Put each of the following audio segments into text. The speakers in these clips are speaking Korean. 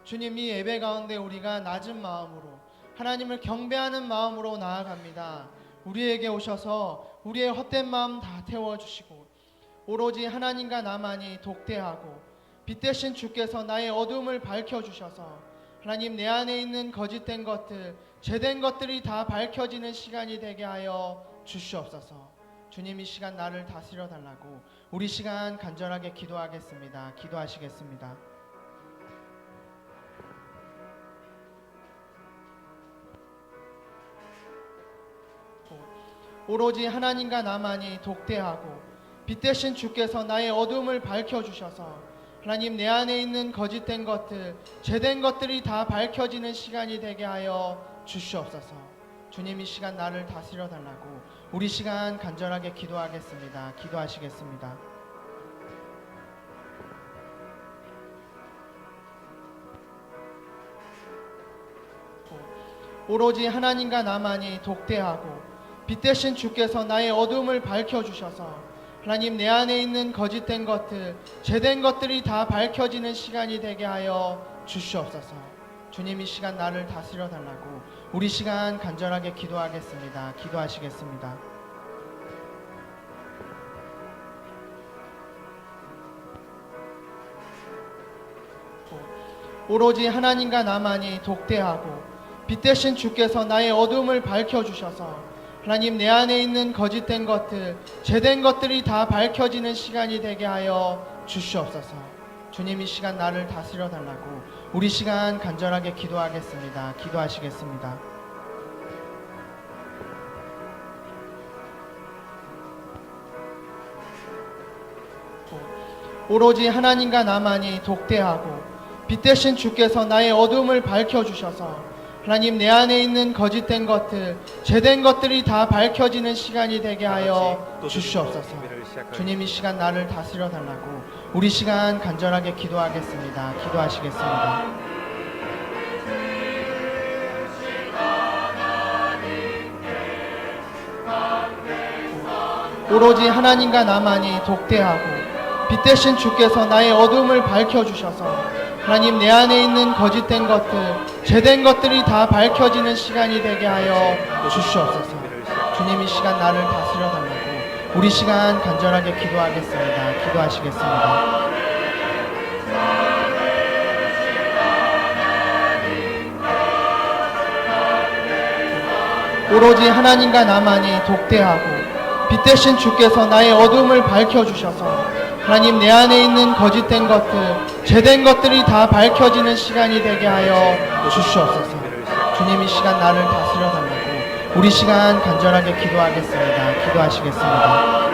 주님, 이 예배 가운데 우리가 낮은 마음으로 하나님을 경배하는 마음으로 나아갑니다. 우리에게 오셔서 우리의 헛된 마음 다 태워주시고 오로지 하나님과 나만이 독대하고 빛 대신 주께서 나의 어둠을 밝혀주셔서 하나님, 내 안에 있는 거짓된 것들, 죄된 것들이 다 밝혀지는 시간이 되게 하여 주시옵소서. 주님, 이 시간 나를 다스려 달라고 우리 시간 간절하게 기도하겠습니다. 기도하시겠습니다. 오로지 하나님과 나만이 독대하고 빛 대신 주께서 나의 어둠을 밝혀주셔서 하나님, 내 안에 있는 거짓된 것들, 죄된 것들이 다 밝혀지는 시간이 되게 하여 주시옵소서. 주님, 이 시간 나를 다스려 달라고 우리 시간 간절하게 기도하겠습니다. 기도하시겠습니다. 오로지 하나님과 나만이 독대하고 빛 대신 주께서 나의 어둠을 밝혀주셔서 하나님, 내 안에 있는 거짓된 것들, 죄된 것들이 다 밝혀지는 시간이 되게 하여 주시옵소서. 주님, 이 시간 나를 다스려 달라고 우리 시간 간절하게 기도하겠습니다. 기도하시겠습니다. 오로지 하나님과 나만이 독대하고 빛 대신 주께서 나의 어둠을 밝혀주셔서 하나님, 내 안에 있는 거짓된 것들, 죄된 것들이 다 밝혀지는 시간이 되게 하여 주시옵소서. 주님, 이 시간 나를 다스려 달라고 우리 시간 간절하게 기도하겠습니다. 기도하시겠습니다. 오로지 하나님과 나만이 독대하고 빛 대신 주께서 나의 어둠을 밝혀주셔서 하나님, 내 안에 있는 거짓된 것들, 죄된 것들이 다 밝혀지는 시간이 되게 하여 주시옵소서. 주님, 이 시간 나를 다스려 달라고 우리 시간 간절하게 기도하겠습니다. 기도하시겠습니다. 오로지 하나님과 나만이 독대하고 빛 대신 주께서 나의 어둠을 밝혀주셔서 하나님, 내 안에 있는 거짓된 것들, 죄된 것들이 다 밝혀지는 시간이 되게 하여 주시옵소서. 주님, 이 시간 나를 다스려 달라고 우리 시간 간절하게 기도하겠습니다. 기도하시겠습니다. 오로지 하나님과 나만이 독대하고 빛 대신 주께서 나의 어둠을 밝혀주셔서 하나님, 내 안에 있는 거짓된 것들, 죄된 것들이 다 밝혀지는 시간이 되게 하여 주시옵소서. 주님, 이 시간 나를 다스려 달라고 우리 시간 간절하게 기도하겠습니다. 기도하시겠습니다.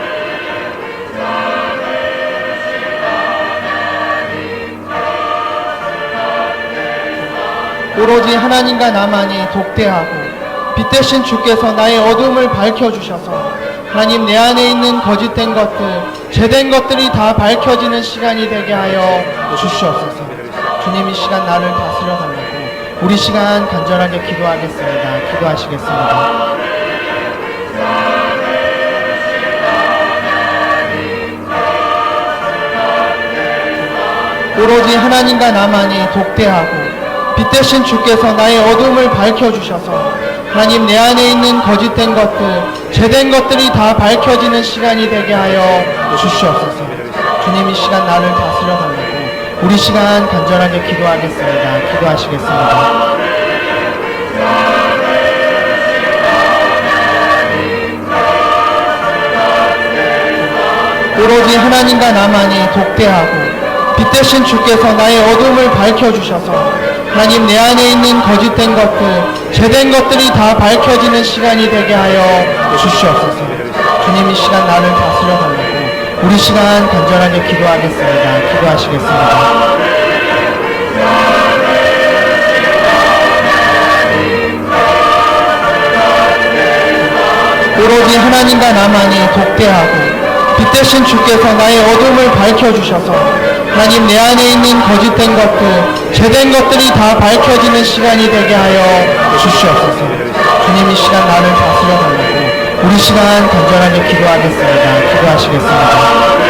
오로지 하나님과 나만이 독대하고 빛 대신 주께서 나의 어둠을 밝혀주셔서 하나님, 내 안에 있는 거짓된 것들, 죄된 것들이 다 밝혀지는 시간이 되게 하여 주시옵소서. 주님, 이 시간 나를 다스려 달라고 우리 시간 간절하게 기도하겠습니다. 기도하시겠습니다. 오로지 하나님과 나만이 독대하고 빛 대신 주께서 나의 어둠을 밝혀주셔서 하나님, 내 안에 있는 거짓된 것들, 죄된 것들이 다 밝혀지는 시간이 되게 하여 주시옵소서. 주님, 이 시간 나를 다스려 달라고 우리 시간 간절하게 기도하겠습니다. 기도하시겠습니다. 오로지 하나님과 나만이 독대하고 빛 대신 주께서 나의 어둠을 밝혀주셔서 하나님, 내 안에 있는 거짓된 것들, 죄된 것들이 다 밝혀지는 시간이 되게 하여 주시옵소서. 주님, 이 시간 나를 다스려 달라고 우리 시간 간절하게 기도하겠습니다. 기도하시겠습니다. 오로지 하나님과 나만이 독대하고 빛 대신 주께서 나의 어둠을 밝혀주셔서 하나님, 내 안에 있는 거짓된 것들, 죄된 것들이 다 밝혀지는 시간이 되게 하여 주시옵소서. 주님, 이 시간 나를 다스려 달라고 우리 시간 간절하게 기도하겠습니다. 기도하시겠습니다.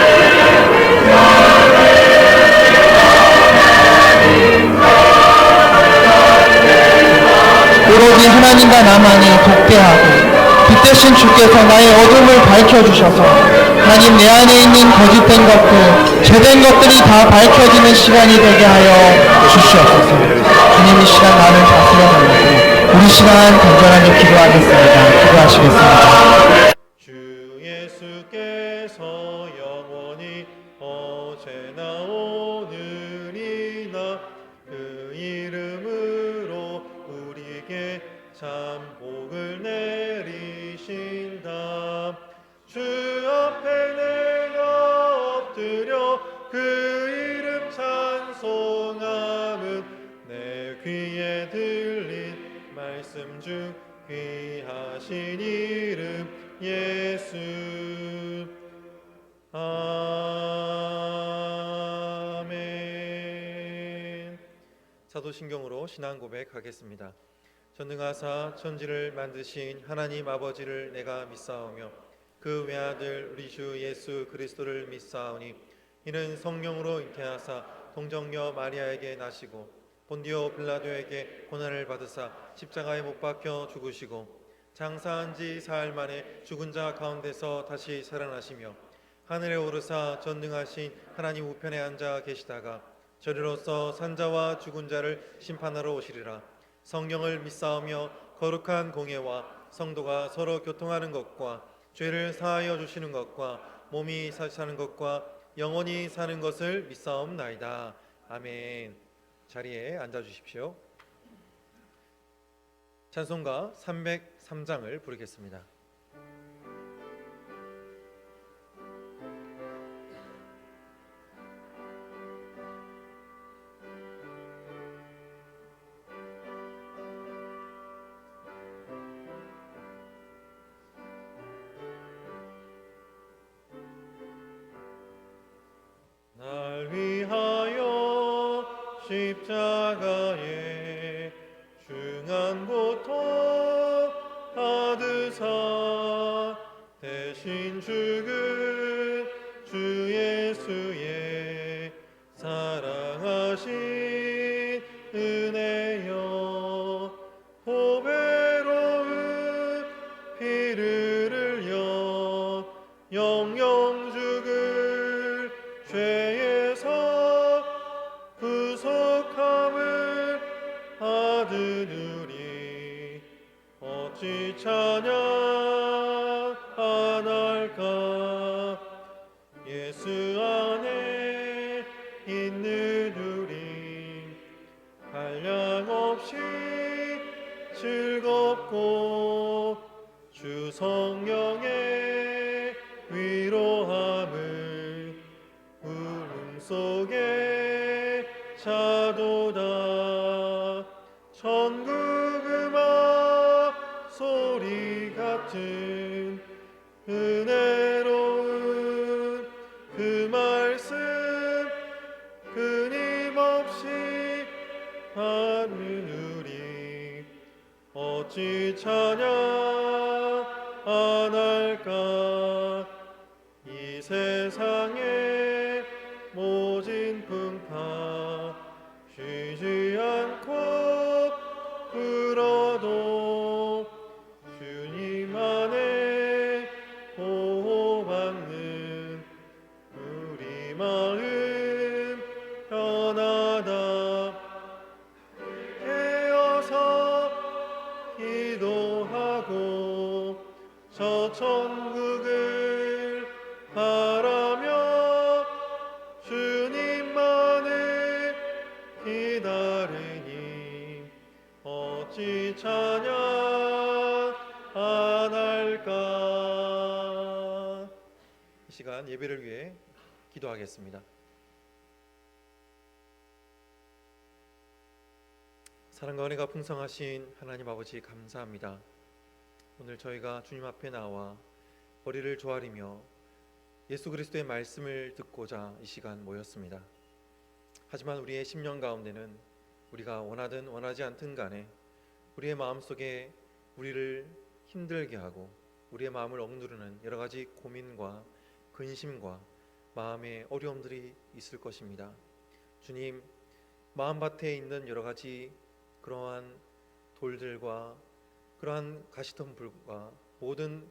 하나님과 나만이 독대하고 빛 대신 주께서 나의 어둠을 밝혀주셔서 하나님 내 안에 있는 거짓된 것들, 죄된 것들이 다 밝혀지는 시간이 되게 하여 주시옵소서. 주님 이 시간 나를 다스려 달라고 우리 시간 간절하게 기도하겠습니다. 기도하시겠습니다. 주 예수께서 영원히 어제나 오늘이나 그 이름으로 우리에게 참 복을 내리신다. 주 앞에 내가 엎드려 그 이름 찬송함은 내 귀에 들린 말씀 중 귀하신 이름 예수. 아멘. 사도신경으로 신앙 고백하겠습니다. 전능하사 천지를 만드신 하나님 아버지를 내가 믿사오며 그 외아들 우리 주 예수 그리스도를 믿사오니 이는 성령으로 잉태하사 동정녀 마리아에게 나시고 본디오 빌라도에게 고난을 받으사 십자가에 못 박혀 죽으시고 장사한 지 사흘 만에 죽은 자 가운데서 다시 살아나시며 하늘에 오르사 전능하신 하나님 우편에 앉아 계시다가 저리로서 산자와 죽은 자를 심판하러 오시리라. 성령을 믿사오며 거룩한 공예와 성도가 서로 교통하는 것과 죄를 사하여 주시는 것과 몸이 사는 것과 영원히 사는 것을 믿사옵나이다. 아멘. 자리에 앉아 주십시오. 찬송가 303장을 부르겠습니다. 날 위하여 십자가에 중한 고통 받으사 대신 죽은 주 예수의 사랑하신 은혜여 보배로운 피를 흘려 영영 죽을 죄에서 구속함을 받으느니 어찌 찬양 안 할까. 예수 안에 있는 우리 한량없이 즐겁고 주 성령의 위로함을 울음 속에 자도다. 천국 음악 소리 같은 은혜로운 그 말씀 끊임없이 하는 우리 어찌 찬양 안 할까. 이 세상에 모진 풍파 쉬지 않고 불어도 주님 안에 보호받는 우리 마음 편하다. 깨어서 기도하고 저 천국을 바라며 주님만을 기다리니 어찌 찬양 안 할까. 이 시간 예배를 위해 기도하겠습니다. 사랑과 은혜가 풍성하신 하나님 아버지 감사합니다. 오늘 저희가 주님 앞에 나와 머리를 조아리며 예수 그리스도의 말씀을 듣고자 이 시간 모였습니다. 하지만 우리의 심령 가운데는 우리가 원하든 원하지 않든 간에 우리의 마음속에 우리를 힘들게 하고 우리의 마음을 억누르는 여러 가지 고민과 근심과 마음의 어려움들이 있을 것입니다. 주님, 마음밭에 있는 여러 가지 그러한 돌들과 그러한 가시덤불과 모든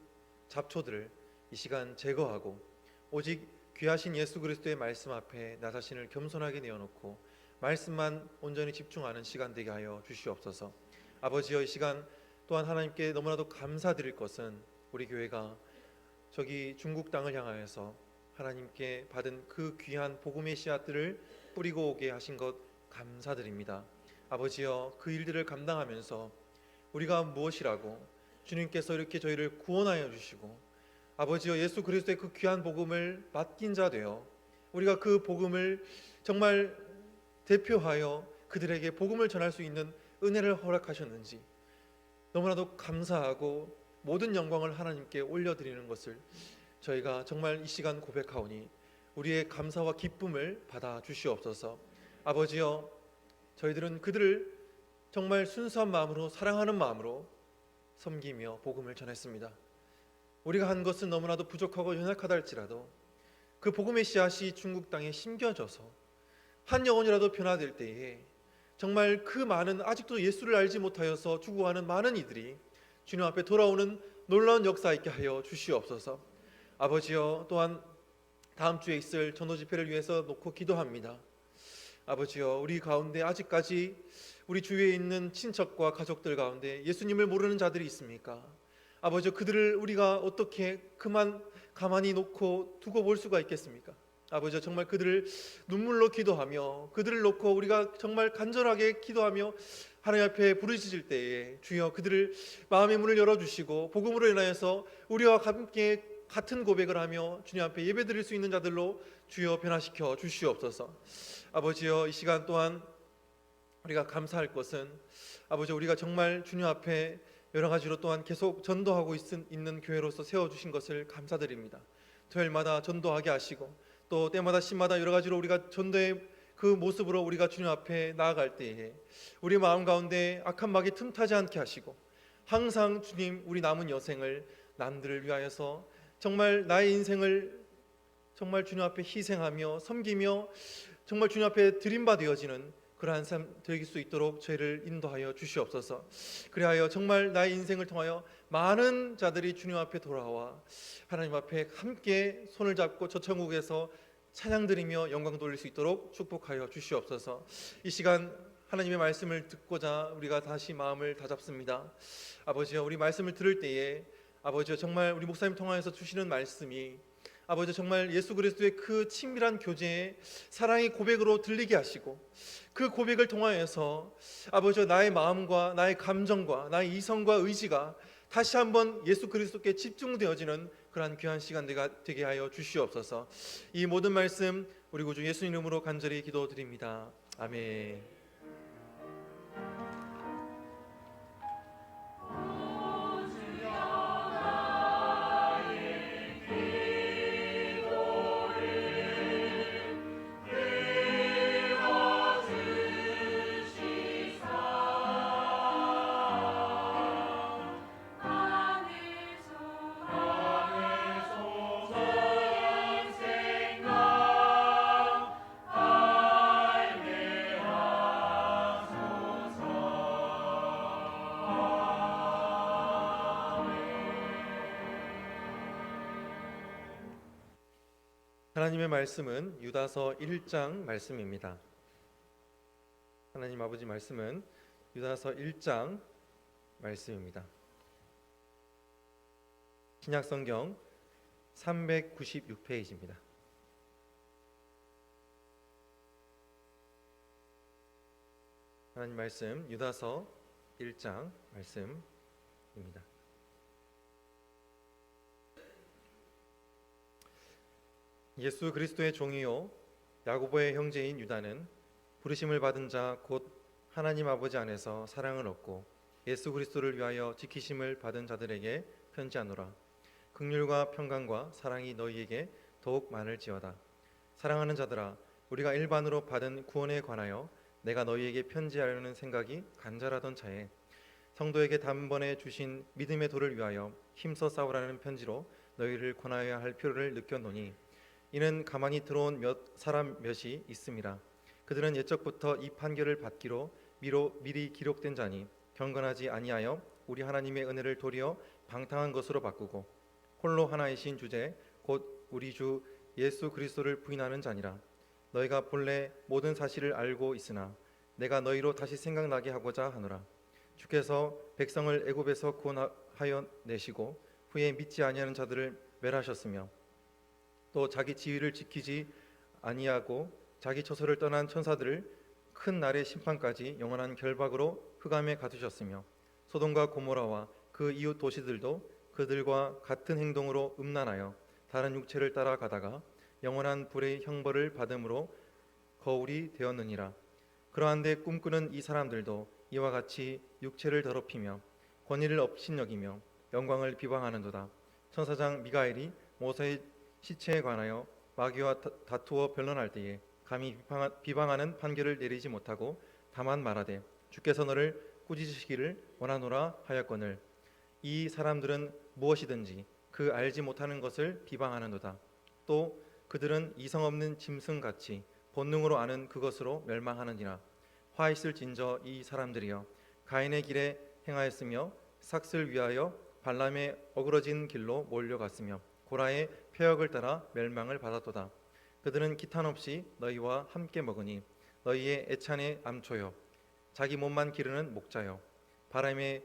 잡초들을 이 시간 제거하고 오직 귀하신 예수 그리스도의 말씀 앞에 나 자신을 겸손하게 내어놓고 말씀만 온전히 집중하는 시간 되게 하여 주시옵소서. 아버지여, 이 시간 또한 하나님께 너무나도 감사드릴 것은 우리 교회가 저기 중국 땅을 향하여서 하나님께 받은 그 귀한 복음의 씨앗들을 뿌리고 오게 하신 것 감사드립니다. 아버지여, 그 일들을 감당하면서 우리가 무엇이라고 주님께서 이렇게 저희를 구원하여 주시고 아버지여, 예수 그리스도의 그 귀한 복음을 맡긴 자 되어 우리가 그 복음을 정말 대표하여 그들에게 복음을 전할 수 있는 은혜를 허락하셨는지 너무나도 감사하고 모든 영광을 하나님께 올려드리는 것을 저희가 정말 이 시간 고백하오니 우리의 감사와 기쁨을 받아 주시옵소서. 아버지여, 저희들은 그들을 정말 순수한 마음으로 사랑하는 마음으로 섬기며 복음을 전했습니다. 우리가 한 것은 너무나도 부족하고 연약하다 할지라도 그 복음의 씨앗이 중국 땅에 심겨져서 한 영혼이라도 변화될 때에 정말 그 많은 아직도 예수를 알지 못하여서 죽어가는 많은 이들이 주님 앞에 돌아오는 놀라운 역사 있게 하여 주시옵소서. 아버지여, 또한 다음 주에 있을 전도 집회를 위해서 놓고 기도합니다. 아버지여, 우리 가운데 아직까지 우리 주위에 있는 친척과 가족들 가운데 예수님을 모르는 자들이 있습니까? 아버지여, 그들을 우리가 어떻게 그만 가만히 놓고 두고 볼 수가 있겠습니까? 아버지여, 정말 그들을 눈물로 기도하며 그들을 놓고 우리가 정말 간절하게 기도하며 하나님 앞에 부르짖을 때에 주여 그들을 마음의 문을 열어주시고 복음으로 인하여서 우리와 함께 같은 고백을 하며 주님 앞에 예배드릴 수 있는 자들로 주여 변화시켜 주시옵소서. 아버지여, 이 시간 또한 우리가 감사할 것은 아버지, 우리가 정말 주님 앞에 여러 가지로 또한 계속 전도하고 있는 교회로서 세워주신 것을 감사드립니다. 토요일마다 전도하게 하시고 또 때마다 시마다 여러 가지로 우리가 전도의 그 모습으로 우리가 주님 앞에 나아갈 때에 우리 마음 가운데 악한 마귀 틈타지 않게 하시고 항상 주님, 우리 남은 여생을 남들을 위하여서 정말 나의 인생을 정말 주님 앞에 희생하며 섬기며 정말 주님 앞에 드림바 되어지는 그러한 삶 되길 수 있도록 저희를 인도하여 주시옵소서. 그리하여 정말 나의 인생을 통하여 많은 자들이 주님 앞에 돌아와 하나님 앞에 함께 손을 잡고 저 천국에서 찬양 드리며 영광 돌릴 수 있도록 축복하여 주시옵소서. 이 시간 하나님의 말씀을 듣고자 우리가 다시 마음을 다잡습니다. 아버지여, 우리 말씀을 들을 때에 아버지여, 정말 우리 목사님 통하여서 주시는 말씀이 아버지 정말 예수 그리스도의 그 친밀한 교제의 사랑의 고백으로 들리게 하시고 그 고백을 통하여서 아버지 나의 마음과 나의 감정과 나의 이성과 의지가 다시 한번 예수 그리스도께 집중되어지는 그러한 귀한 시간 되게 하여 주시옵소서. 이 모든 말씀 우리 구주 예수 이름으로 간절히 기도드립니다. 아멘. 하나님의 말씀은 유다서 1장 말씀입니다. 하나님 아버지 말씀은 유다서 1장 말씀입니다. 신약성경 396페이지입니다. 하나님 말씀 유다서 1장 말씀입니다. 예수 그리스도의 종이요 야고보의 형제인 유다는 부르심을 받은 자 곧 하나님 아버지 안에서 사랑을 얻고 예수 그리스도를 위하여 지키심을 받은 자들에게 편지하노라. 긍휼과 평강과 사랑이 너희에게 더욱 많을지어다. 사랑하는 자들아, 우리가 일반으로 받은 구원에 관하여 내가 너희에게 편지하려는 생각이 간절하던 차에 성도에게 단번에 주신 믿음의 도를 위하여 힘써 싸우라는 편지로 너희를 권하여야 할 필요를 느꼈노니 이는 가만히 들어온 사람 몇이 있음이라. 그들은 옛적부터 이 판결을 받기로 미리 기록된 자니 경건하지 아니하여 우리 하나님의 은혜를 도리어 방탕한 것으로 바꾸고 홀로 하나이신 주제 곧 우리 주 예수 그리스도를 부인하는 자니라. 너희가 본래 모든 사실을 알고 있으나 내가 너희로 다시 생각나게 하고자 하노라. 주께서 백성을 애굽에서 구원하여 내시고 후에 믿지 아니하는 자들을 멸하셨으며 또 자기 지위를 지키지 아니하고 자기 처소를 떠난 천사들을 큰 날의 심판까지 영원한 결박으로 흑암에 가두셨으며 소돔과 고모라와 그 이웃 도시들도 그들과 같은 행동으로 음란하여 다른 육체를 따라가다가 영원한 불의 형벌을 받음으로 거울이 되었느니라. 그러한데 꿈꾸는 이 사람들도 이와 같이 육체를 더럽히며 권위를 업신여기며 영광을 비방하는도다. 천사장 미가엘이 모세의 시체에 관하여 마귀와 다투어 변론할 때에 감히 비방하는 판결을 내리지 못하고 다만 말하되 주께서 너를 꾸짖으시기를 원하노라 하였거늘 이 사람들은 무엇이든지 그 알지 못하는 것을 비방하는도다. 또 그들은 이성 없는 짐승같이 본능으로 아는 그것으로 멸망하느니라. 화 있을진저 이 사람들이여 가인의 길에 행하였으며 삭슬 위하여 발람의 어그러진 길로 몰려갔으며 고라의 폐역을 따라 멸망을 받았도다. 그들은 기탄 없이 너희와 함께 먹으니 너희의 애찬의 암초여 자기 몸만 기르는 목자여 바람에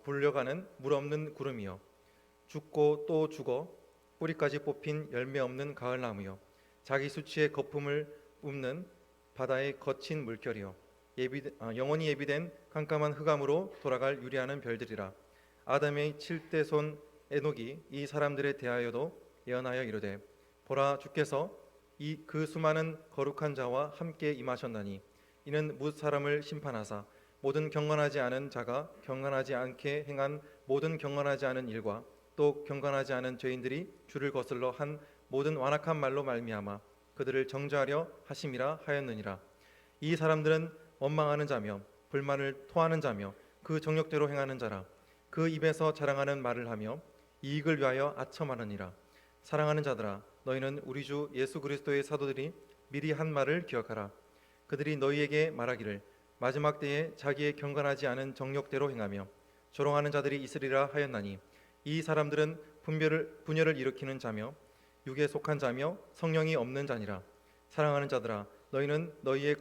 불려가는 물 없는 구름이여 죽고 또 죽어 뿌리까지 뽑힌 열매 없는 가을나무여 자기 수치의 거품을 뿜는 바다의 거친 물결이여 영원히 예비된 깜깜한 흑암으로 돌아갈 유리하는 별들이라. 아담의 7대 손 에녹이 이 사람들에 대하여도 예언하여 이르되 보라 주께서 그 수많은 거룩한 자와 함께 임하셨나니 이는 뭇 사람을 심판하사 모든 경건하지 않은 자가 경건하지 않게 행한 모든 경건하지 않은 일과 또 경건하지 않은 죄인들이 주를 거슬러 한 모든 완악한 말로 말미암아 그들을 정죄하려 하심이라 하였느니라. 이 사람들은 원망하는 자며 불만을 토하는 자며 그 정욕대로 행하는 자라. 그 입에서 자랑하는 말을 하며 이익을 위하여 아첨하느니라. 사랑하는 자들아 너희는 우리 주 예수 그리스도의 사도들이 미리 한 말을 기억하라. 그들이 너희에게 말하기를 마지막 때에 자기의 경건하지 않은 정욕대로 행하며 조롱하는 자들이 있으리라 하였나니 이 사람들은 분열을 일으키는 자며 육에 속한 자며 성령이 없는 자니라. 사랑하는 자들아 너희는 너희의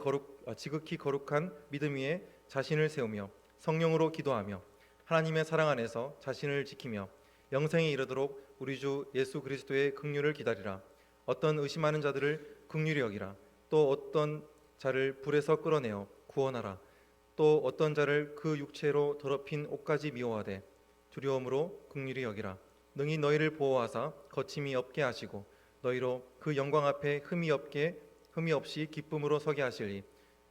지극히 거룩한 믿음 위에 자신을 세우며 성령으로 기도하며 하나님의 사랑 안에서 자신을 지키며 영생에 이르도록 우리 주 예수 그리스도의 긍휼을 기다리라. 어떤 의심하는 자들을 긍휼히 여기라. 또 어떤 자를 불에서 끌어내어 구원하라. 또 어떤 자를 그 육체로 더럽힌 옷까지 미워하되 두려움으로 긍휼히 여기라. 능히 너희를 보호하사 거침이 없게 하시고 너희로 그 영광 앞에 흠이 없이 기쁨으로 서게 하시리.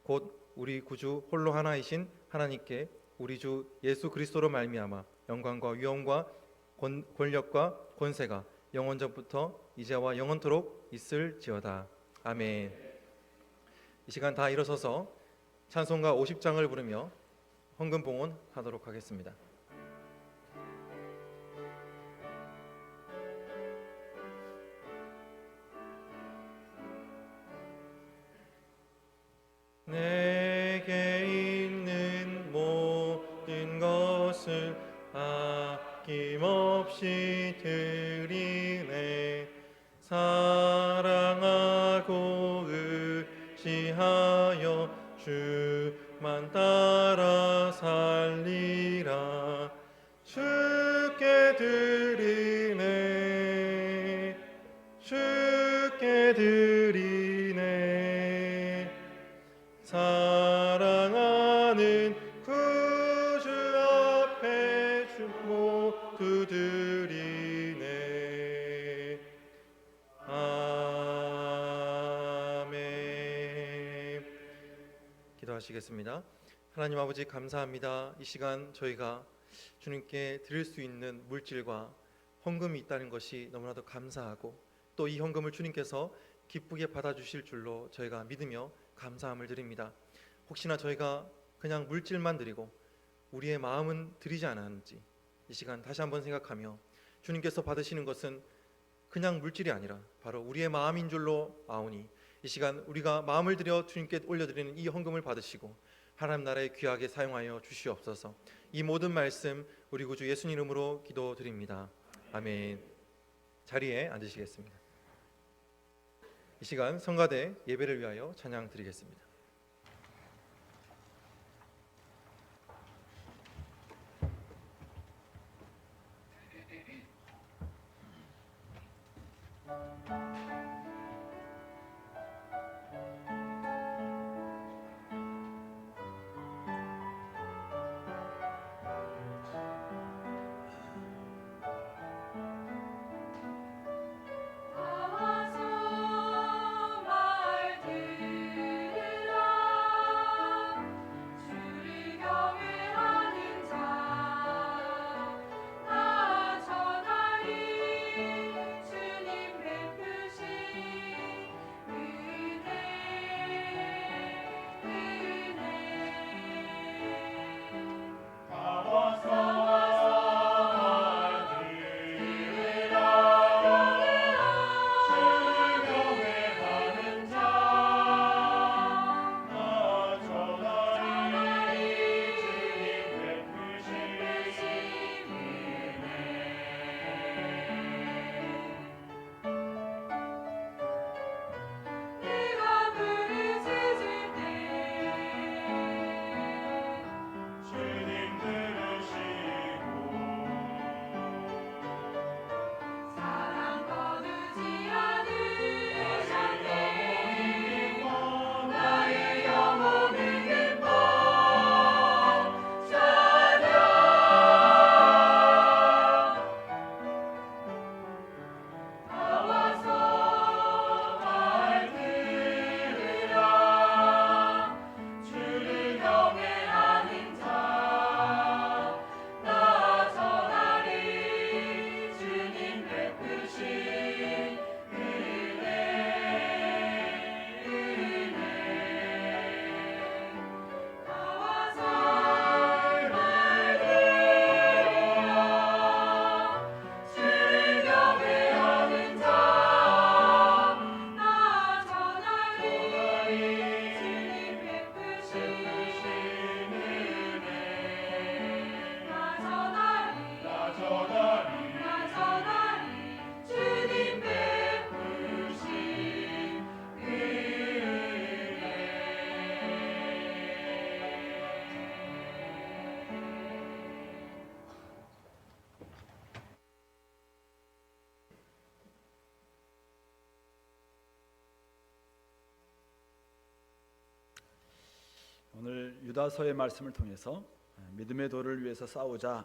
곧 우리 구주 홀로 하나이신 하나님께 우리 주 예수 그리스도로 말미암아 영광과 위엄과 권력과 권세가 영원전부터 이제와 영원토록 있을지어다. 아멘. 이 시간 다 일어서서 찬송가 50장을 부르며 헌금 봉헌하도록 하겠습니다. 내게 있는 모든 것을 아낌없이 드리네. 사랑하고 의지하여 주만 따라 살리라. 주께 드리네. 주께 드리네. 사랑하는 구주 앞에 주 모두 드리네. 아멘. 기도하시겠습니다. 하나님 아버지 감사합니다. 이 시간 저희가 주님께 드릴 수 있는 물질과 헌금이 있다는 것이 너무나도 감사하고 또 이 헌금을 주님께서 기쁘게 받아주실 줄로 저희가 믿으며 감사함을 드립니다. 혹시나 저희가 그냥 물질만 드리고 우리의 마음은 드리지 않았는지 이 시간 다시 한번 생각하며 주님께서 받으시는 것은 그냥 물질이 아니라 바로 우리의 마음인 줄로 아오니 이 시간 우리가 마음을 들여 주님께 올려드리는 이 헌금을 받으시고 하나님 나라에 귀하게 사용하여 주시옵소서. 이 모든 말씀 우리 구주 예수님 이름으로 기도드립니다. 아멘. 자리에 앉으시겠습니다. 이 시간 성가대 예배를 위하여 찬양 드리겠습니다. 오늘 유다서의 말씀을 통해서 믿음의 도를 위해서 싸우자라는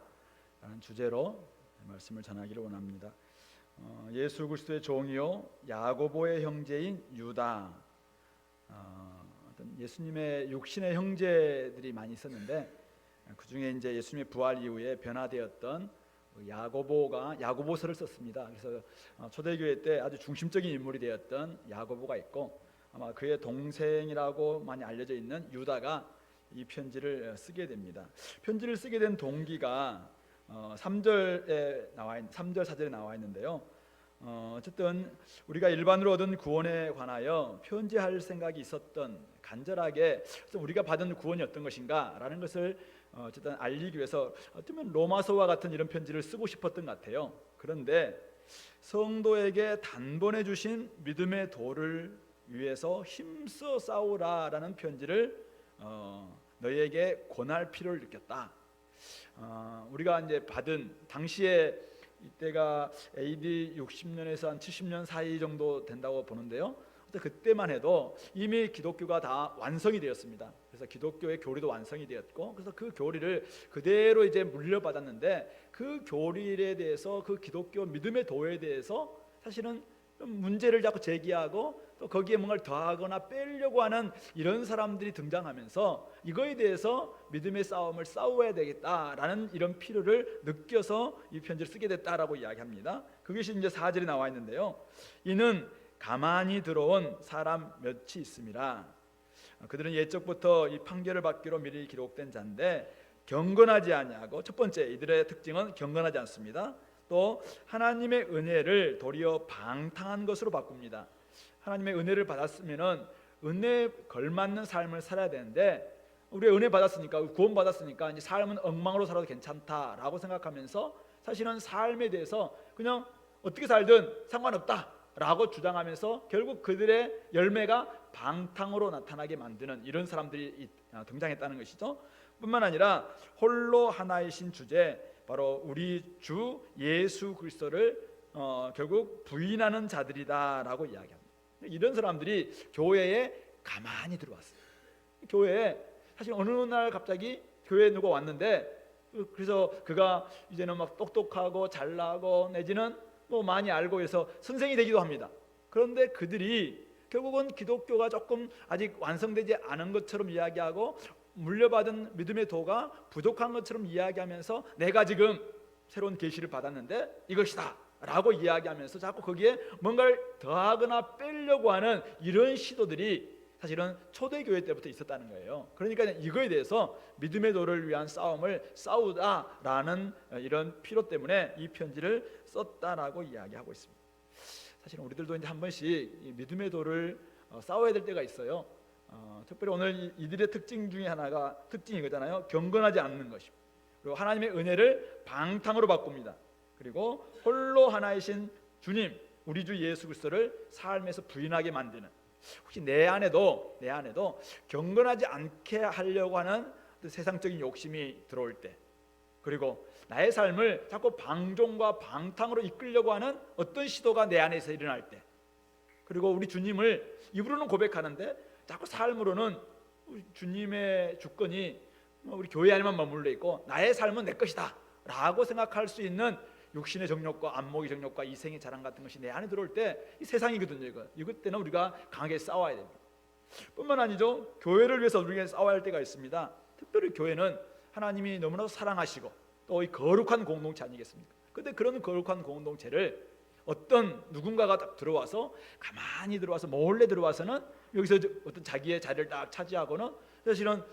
주제로 말씀을 전하기를 원합니다. 예수 그리스도의 종이요 야고보의 형제인 유다, 어떤 예수님의 육신의 형제들이 많이 있었는데 그 중에 이제 예수님의 부활 이후에 변화되었던 야고보가 야고보서를 썼습니다. 그래서 초대교회 때 아주 중심적인 인물이 되었던 야고보가 있고, 아마 그의 동생이라고 많이 알려져 있는 유다가 이 편지를 쓰게 됩니다. 편지를 쓰게 된 동기가 3절 4절에 나와 있는데요. 어쨌든 우리가 일반으로 얻은 구원에 관하여 편지할 생각이 있었던, 간절하게 우리가 받은 구원이 어떤 것인가라는 것을 어쨌든 알리기 위해서 어쩌면 로마서와 같은 이런 편지를 쓰고 싶었던 것 같아요. 그런데 성도에게 단번에 주신 믿음의 도를 위해서 힘써 싸우라라는 편지를 너희에게 권할 필요를 느꼈다. 우리가 이제 받은 당시에 이때가 AD 60년에서 한 70년 사이 정도 된다고 보는데요. 그때만 해도 이미 기독교가 다 완성이 되었습니다. 그래서 기독교의 교리도 완성이 되었고, 그래서 그 교리를 그대로 이제 물려받았는데, 그 교리에 대해서, 그 기독교 믿음의 도에 대해서 사실은 문제를 자꾸 제기하고 또 거기에 뭔가를 더하거나 빼려고 하는 이런 사람들이 등장하면서 이거에 대해서 믿음의 싸움을 싸워야 되겠다라는 이런 필요를 느껴서 이 편지를 쓰게 됐다라고 이야기합니다. 그것이 이제 4절에 나와 있는데요. 이는 가만히 들어온 사람 몇이 있음이라. 그들은 옛적부터 이 판결을 받기로 미리 기록된 자인데 경건하지 아니하고, 첫 번째 이들의 특징은 경건하지 않습니다. 또 하나님의 은혜를 도리어 방탕한 것으로 바꿉니다. 하나님의 은혜를 받았으면은 은혜에 걸맞는 삶을 살아야 되는데 우리가 은혜 받았으니까, 구원 받았으니까 이제 삶은 엉망으로 살아도 괜찮다라고 생각하면서 사실은 삶에 대해서 그냥 어떻게 살든 상관없다라고 주장하면서 결국 그들의 열매가 방탕으로 나타나게 만드는 이런 사람들이 등장했다는 것이죠. 뿐만 아니라 홀로 하나이신 주제, 바로 우리 주 예수 그리스도를 결국 부인하는 자들이다라고 이야기합니다. 이런 사람들이 교회에 가만히 들어왔어요. 교회에 사실 어느 날 갑자기 교회에 누가 왔는데, 그래서 그가 이제는 막 똑똑하고 잘나고 내지는 뭐 많이 알고 해서 선생이 되기도 합니다. 그런데 그들이 결국은 기독교가 조금 아직 완성되지 않은 것처럼 이야기하고 물려받은 믿음의 도가 부족한 것처럼 이야기하면서 내가 지금 새로운 계시를 받았는데 이것이다 라고 이야기하면서 자꾸 거기에 뭔가를 더하거나 빼려고 하는 이런 시도들이 사실은 초대교회 때부터 있었다는 거예요. 그러니까 이거에 대해서 믿음의 도를 위한 싸움을 싸우다라는 이런 필요 때문에 이 편지를 썼다라고 이야기하고 있습니다. 사실은 우리들도 이제 한 번씩 이 믿음의 도를 싸워야 될 때가 있어요. 특별히 오늘 이들의 특징 중에 하나가 특징이 이거잖아요. 경건하지 않는 것입니다. 그리고 하나님의 은혜를 방탕으로 바꿉니다. 그리고 홀로 하나이신 주님, 우리 주 예수 그리스도를 삶에서 부인하게 만드는, 혹시 내 안에도 경건하지 않게 하려고 하는 세상적인 욕심이 들어올 때, 그리고 나의 삶을 자꾸 방종과 방탕으로 이끌려고 하는 어떤 시도가 내 안에서 일어날 때, 그리고 우리 주님을 입으로는 고백하는데 자꾸 삶으로는 주님의 주권이 우리 교회 안에만 머물러 있고 나의 삶은 내 것이다 라고 생각할 수 있는 육신의 정욕과 안목의 정욕과 이생의 자랑 같은 것이 내 안에 들어올 때 이 세상이거든요. 이것 때는 우리가 강하게 싸워야 됩니다. 뿐만 아니죠, 교회를 위해서 우리가 싸워야 할 때가 있습니다. 특별히 교회는 하나님이 너무나 사랑하시고 또 이 거룩한 공동체 아니겠습니까? 그런데 그런 거룩한 공동체를 어떤 누군가가 딱 들어와서 가만히 들어와서 몰래 들어와서는 여기서 어떤 자기의 자리를 딱 차지하고는 사실은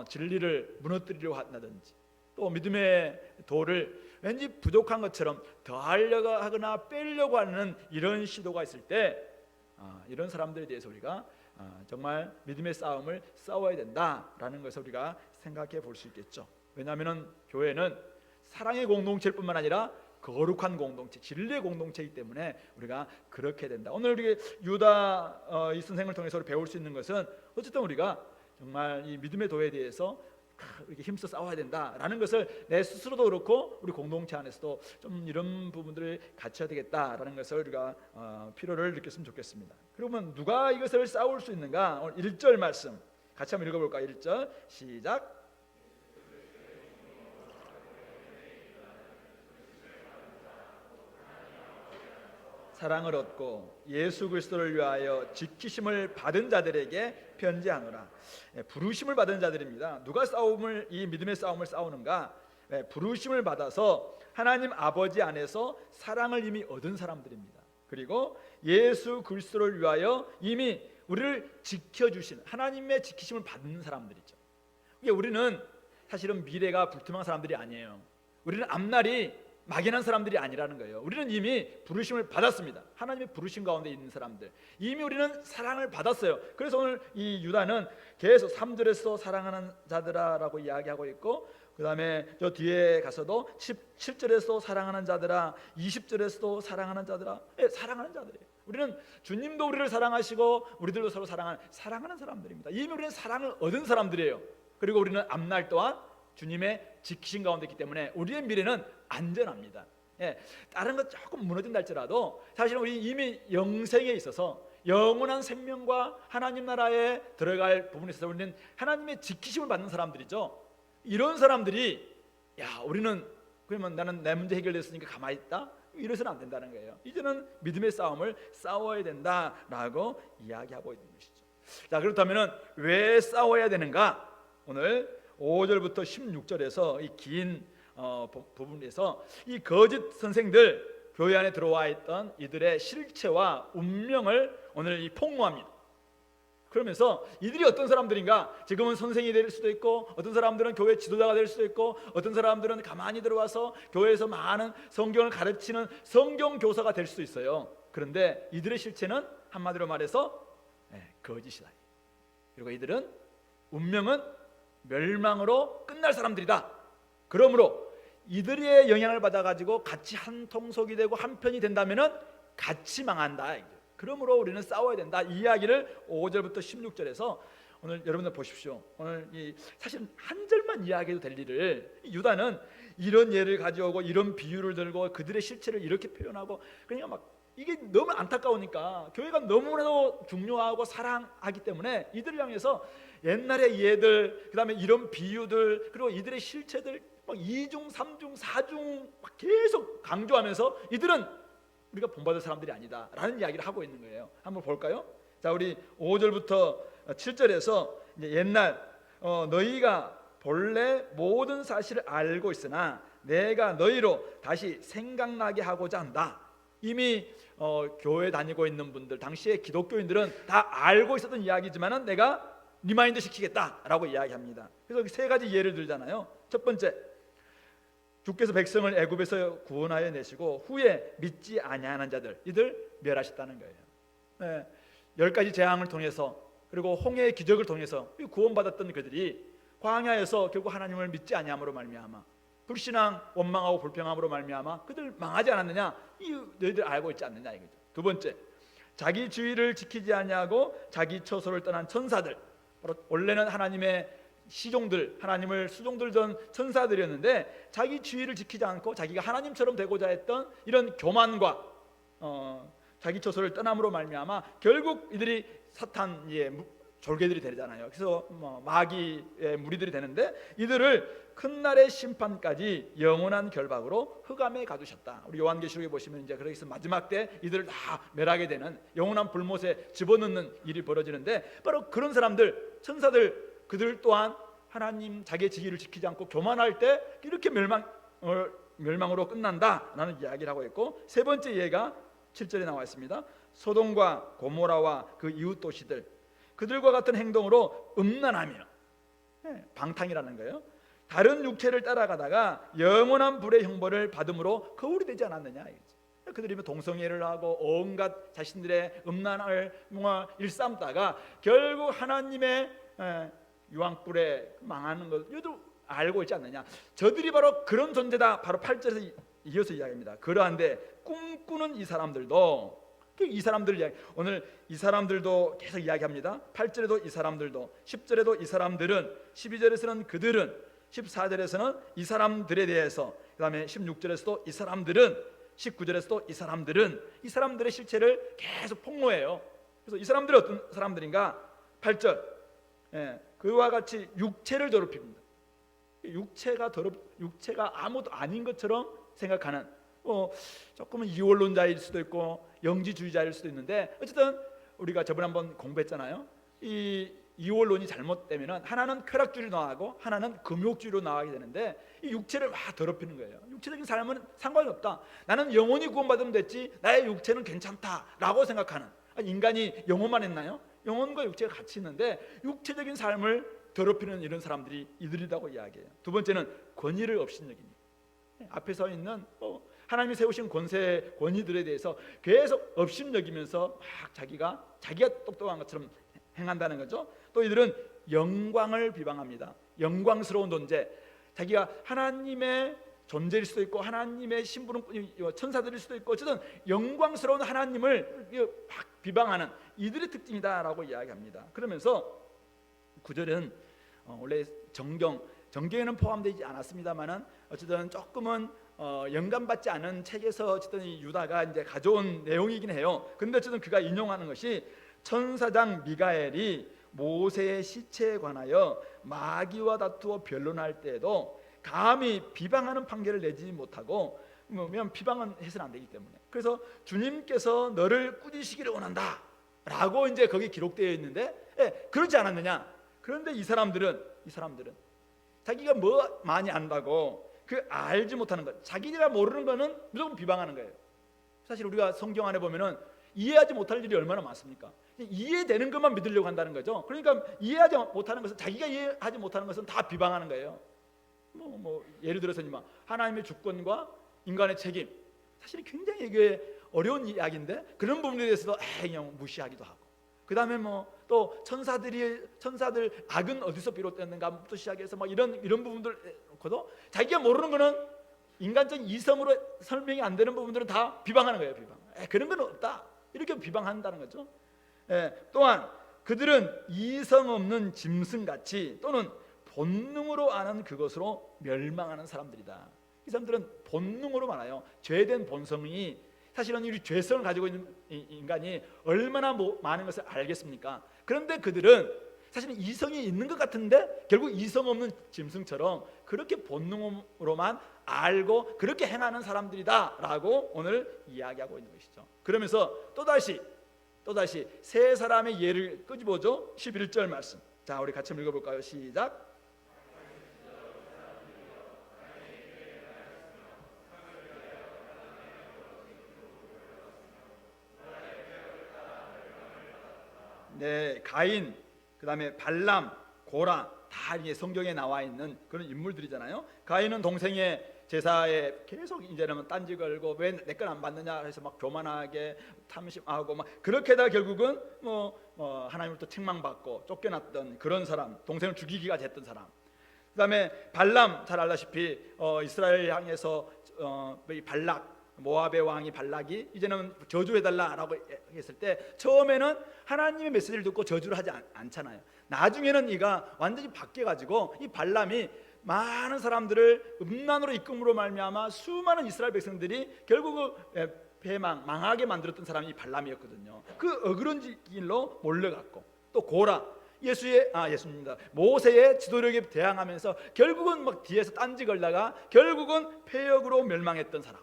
진리를 무너뜨리려 한다든지, 또 믿음의 도를 왠지 부족한 것처럼 더하려고 하거나 빼려고 하는 이런 시도가 있을 때 이런 사람들에 대해서 우리가 정말 믿음의 싸움을 싸워야 된다라는 것을 우리가 생각해 볼 수 있겠죠. 왜냐하면 교회는 사랑의 공동체일 뿐만 아니라 거룩한 공동체, 진리의 공동체이기 때문에 우리가 그렇게 된다. 오늘 우리 유다 이 선생을 통해서 배울 수 있는 것은 어쨌든 우리가 정말 이 믿음의 도에 대해서 이렇게 힘써 싸워야 된다라는 것을 내 스스로도 그렇고 우리 공동체 안에서도 좀 이런 부분들을 갖춰야 되겠다라는 것을 우리가 필요를 느꼈으면 좋겠습니다. 그러면 누가 이것을 싸울 수 있는가? 오늘 1절 말씀 같이 한번 읽어볼까요? 1절 시작. 사랑을 얻고 예수 그리스도를 위하여 지키심을 받은 자들에게 편지하노라. 부르심을 받은 자들입니다. 누가 이 믿음의 싸움을 싸우는가? 부르심을 받아서 하나님 아버지 안에서 사랑을 이미 얻은 사람들입니다. 그리고 예수 그리스도를 위하여 이미 우리를 지켜주신 하나님의 지키심을 받는 사람들이죠. 우리는 사실은 미래가 불투명한 사람들이 아니에요. 우리는 앞날이 막연한 사람들이 아니라는 거예요. 우리는 이미 부르심을 받았습니다. 하나님의 부르심 가운데 있는 사람들, 이미 우리는 사랑을 받았어요. 그래서 오늘 이 유다는 계속 3절에서 사랑하는 자들아라고 이야기하고 있고, 그 다음에 저 뒤에 가서도 17절에서 사랑하는 자들아, 20절에서도 사랑하는 자들아, 사랑하는 자들이에요. 우리는 주님도 우리를 사랑하시고 우리들도 서로 사랑하는 사람들입니다. 이미 우리는 사랑을 얻은 사람들이에요. 그리고 우리는 앞날 또한 주님의 지키신 가운데 있기 때문에 우리의 미래는 안전합니다. 다른 것 조금 무너진다 할지라도 사실은 우리 이미 영생에 있어서 영원한 생명과 하나님 나라에 들어갈 부분에 있어서 우리는 하나님의 지키심을 받는 사람들이죠. 이런 사람들이 우리는 그러면 나는 내 문제 해결됐으니까 가만히 있다? 이래서는 안 된다는 거예요. 이제는 믿음의 싸움을 싸워야 된다라고 이야기하고 있는 것이죠. 자, 그렇다면 왜 싸워야 되는가? 오늘 5절부터 16절에서 이 긴 부분에서 이 거짓 선생들, 교회 안에 들어와 있던 이들의 실체와 운명을 오늘 이 폭로합니다. 그러면서 이들이 어떤 사람들인가? 지금은 선생이 될 수도 있고, 어떤 사람들은 교회 지도자가 될 수도 있고, 어떤 사람들은 가만히 들어와서 교회에서 많은 성경을 가르치는 성경 교사가 될 수도 있어요. 그런데 이들의 실체는 한마디로 말해서 거짓이다. 그리고 이들은 운명은 멸망으로 끝날 사람들이다. 그러므로 이들의 영향을 받아가지고 같이 한 통속이 되고 한 편이 된다면은 같이 망한다. 그러므로 우리는 싸워야 된다. 이 이야기를 5절부터 16절에서 오늘 여러분들 보십시오. 오늘 사실 한 절만 이야기해도 될 일을 유다는 이런 예를 가져오고 이런 비유를 들고 그들의 실체를 이렇게 표현하고, 그러니까 막 이게 너무 안타까우니까 교회가 너무나도 중요하고 사랑하기 때문에 이들을 향해서 옛날의 예들, 그다음에 이런 비유들, 그리고 이들의 실체들 막 2중, 3중, 4중 막 계속 강조하면서 이들은 우리가 본받을 사람들이 아니다라는 이야기를 하고 있는 거예요. 한번 볼까요? 자, 우리 5절부터 7절에서 이제 옛날 너희가 본래 모든 사실을 알고 있으나 내가 너희로 다시 생각나게 하고자 한다. 이미 교회 다니고 있는 분들, 당시에 기독교인들은 다 알고 있었던 이야기지만은 내가 리마인드 시키겠다라고 이야기합니다. 그래서 세 가지 예를 들잖아요. 첫 번째, 주께서 백성을 애굽에서 구원하여 내시고 후에 믿지 아니하는 자들, 이들 멸하셨다는 거예요. 네, 10가지 재앙을 통해서 그리고 홍해의 기적을 통해서 구원받았던 그들이 광야에서 결국 하나님을 믿지 아니함으로 말미암아 불신앙, 원망하고 불평함으로 말미암아 그들 망하지 않았느냐? 이 너희들 알고 있지 않느냐 이거죠. 두 번째, 자기 주의를 지키지 아니하고 자기 처소를 떠난 천사들, 바로 원래는 하나님의 시종들, 하나님을 수종들던 천사들이었는데 자기 주의를 지키지 않고 자기가 하나님처럼 되고자 했던 이런 교만과 자기 처소를 떠남으로 말미암아 결국 이들이 사탄의 졸개들이 되잖아요. 그래서 마귀의 무리들이 되는데 이들을 큰 날의 심판까지 영원한 결박으로 흑암에 가두셨다. 우리 요한계시록에 보시면 이제 그래서 마지막 때 이들을 다 멸하게 되는 영원한 불못에 집어넣는 일이 벌어지는데 바로 그런 사람들, 천사들, 그들 또한 하나님 자기의 지위를 지키지 않고 교만할 때 이렇게 멸망으로 끝난다라는 이야기를 하고 있고, 세 번째 예가 7절에 나와 있습니다. 소돔과 고모라와 그 이웃 도시들, 그들과 같은 행동으로 음란하며, 방탕이라는 거예요. 다른 육체를 따라가다가 영원한 불의 형벌을 받음으로 거울이 되지 않았느냐. 그들이 동성애를 하고 온갖 자신들의 음란을 일삼다가 결국 하나님의 유황불에 망하는 것 이것도 알고 있지 않느냐. 저들이 바로 그런 존재다. 바로 8절에서 이어서 이야기합니다. 그러한데 꿈꾸는 이 사람들도, 이 사람들 이야기, 오늘 이 사람들도 계속 이야기합니다. 8절에도 이 사람들도, 10절에도 이 사람들은, 12절에서는 그들은, 14절에서는 이 사람들에 대해서, 그 다음에 16절에서도 이 사람들은, 19절에서도 이 사람들은, 이 사람들의 실체를 계속 폭로해요. 그래서 이 사람들은 어떤 사람들인가? 8절, 그와 같이 육체를 더럽힙니다. 육체가 아무도 아닌 것처럼 생각하는, 조금은 이원론자일 수도 있고 영지주의자일 수도 있는데, 어쨌든 우리가 저번에 한번 공부했잖아요. 이 이원론이 잘못되면 하나는 쾌락주의로 나가고 하나는 금욕주의로 나가게 되는데, 이 육체를 막 더럽히는 거예요. 육체적인 삶은 상관이 없다. 나는 영원히 구원받으면 됐지 나의 육체는 괜찮다라고 생각하는, 인간이 영혼만 있나요? 영혼과 육체가 같이 있는데 육체적인 삶을 더럽히는 이런 사람들이 이들이라고 이야기해요. 두 번째는 권위를 업신여깁니다. 앞에 서 있는 하나님이 세우신 권위들에 대해서 계속 업신여기면서 막 자기가 똑똑한 것처럼 행한다는 거죠. 또 이들은 영광을 비방합니다. 영광스러운 존재, 자기가 하나님의 존재일 수도 있고 하나님의 신부는 천사들일 수도 있고 어쨌든 영광스러운 하나님을 막 비방하는 이들의 특징이다라고 이야기합니다. 그러면서 9절은 원래 정경에는 포함되지 않았습니다만은 어쨌든 조금은 영감받지 않은 책에서 어쨌든 이 유다가 이제 가져온 내용이긴 해요. 근데 어쨌든 그가 인용하는 것이 천사장 미가엘이 모세의 시체에 관하여 마귀와 다투어 변론할 때에도 감히 비방하는 판결을 내지 못하고, 왜냐하면 비방은 해서는 안 되기 때문에, 그래서 주님께서 너를 꾸짖으시기를 원한다 라고 이제 거기 기록되어 있는데, 그러지 않았느냐. 그런데 이 사람들은 자기가 뭐 많이 안다고 그 알지 못하는 것, 자기가 모르는 거는 무조건 비방하는 거예요. 사실 우리가 성경 안에 보면은 이해하지 못할 일이 얼마나 많습니까? 이해되는 것만 믿으려고 한다는 거죠. 그러니까 이해하지 못하는 것은, 자기가 이해하지 못하는 것은 다 비방하는 거예요. 예를 들어서 하나님의 주권과 인간의 책임, 사실 굉장히 이게 어려운 이야기인데 그런 부분에 대해서도 그냥 무시하기도 하고, 그 다음에 뭐 또 천사들 악은 어디서 비롯됐는가부터 시작해서 막 이런 부분들 놓고도 자기가 모르는 거는 인간적 이성으로 설명이 안 되는 부분들은 다 비방하는 거예요. 비방. 그런 건 없다. 이렇게 비방한다는 거죠. 또한 그들은 이성 없는 짐승같이 또는 본능으로 아는 그것으로 멸망하는 사람들이다. 이 사람들은 본능으로 말아요. 죄된 본성이 사실은 이 죄성을 가지고 있는 인간이 얼마나 많은 것을 알겠습니까? 그런데 그들은 사실은 이성이 있는 것 같은데 결국 이성 없는 짐승처럼 그렇게 본능으로만 알고 그렇게 행하는 사람들이다라고 오늘 이야기하고 있는 것이죠. 그러면서 또다시 세 사람의 예를 끄집어줘. 11절 말씀. 자, 우리 같이 읽어볼까요? 시작. 네, 가인, 그 다음에 발람, 고라 다 이게 성경에 나와 있는 그런 인물들이잖아요. 가인은 동생의 제사에 계속 이제는 딴지 걸고 왜 내 건 안 받느냐 해서 막 교만하게 탐심하고 막 그렇게 다 결국은 하나님으로부터 책망받고 쫓겨났던 그런 사람, 동생을 죽이기가 됐던 사람. 그 다음에 발람, 잘 알다시피 이스라엘 향해서 이 발락, 모압의 왕이 발락이 이제는 저주해달라라고 했을 때 처음에는 하나님의 메시지를 듣고 저주를 하지 않잖아요. 나중에는 이가 완전히 바뀌어가지고 이 발람이 많은 사람들을 음란으로 이끌므로 말미암아 수많은 이스라엘 백성들이 결국 망하게 만들었던 사람이 이 발람이었거든요. 그 어그런 길로 몰려갔고, 또 고라, 예수입니다. 모세의 지도력에 대항하면서 결국은 막 뒤에서 딴지 걸다가 결국은 폐역으로 멸망했던 사람,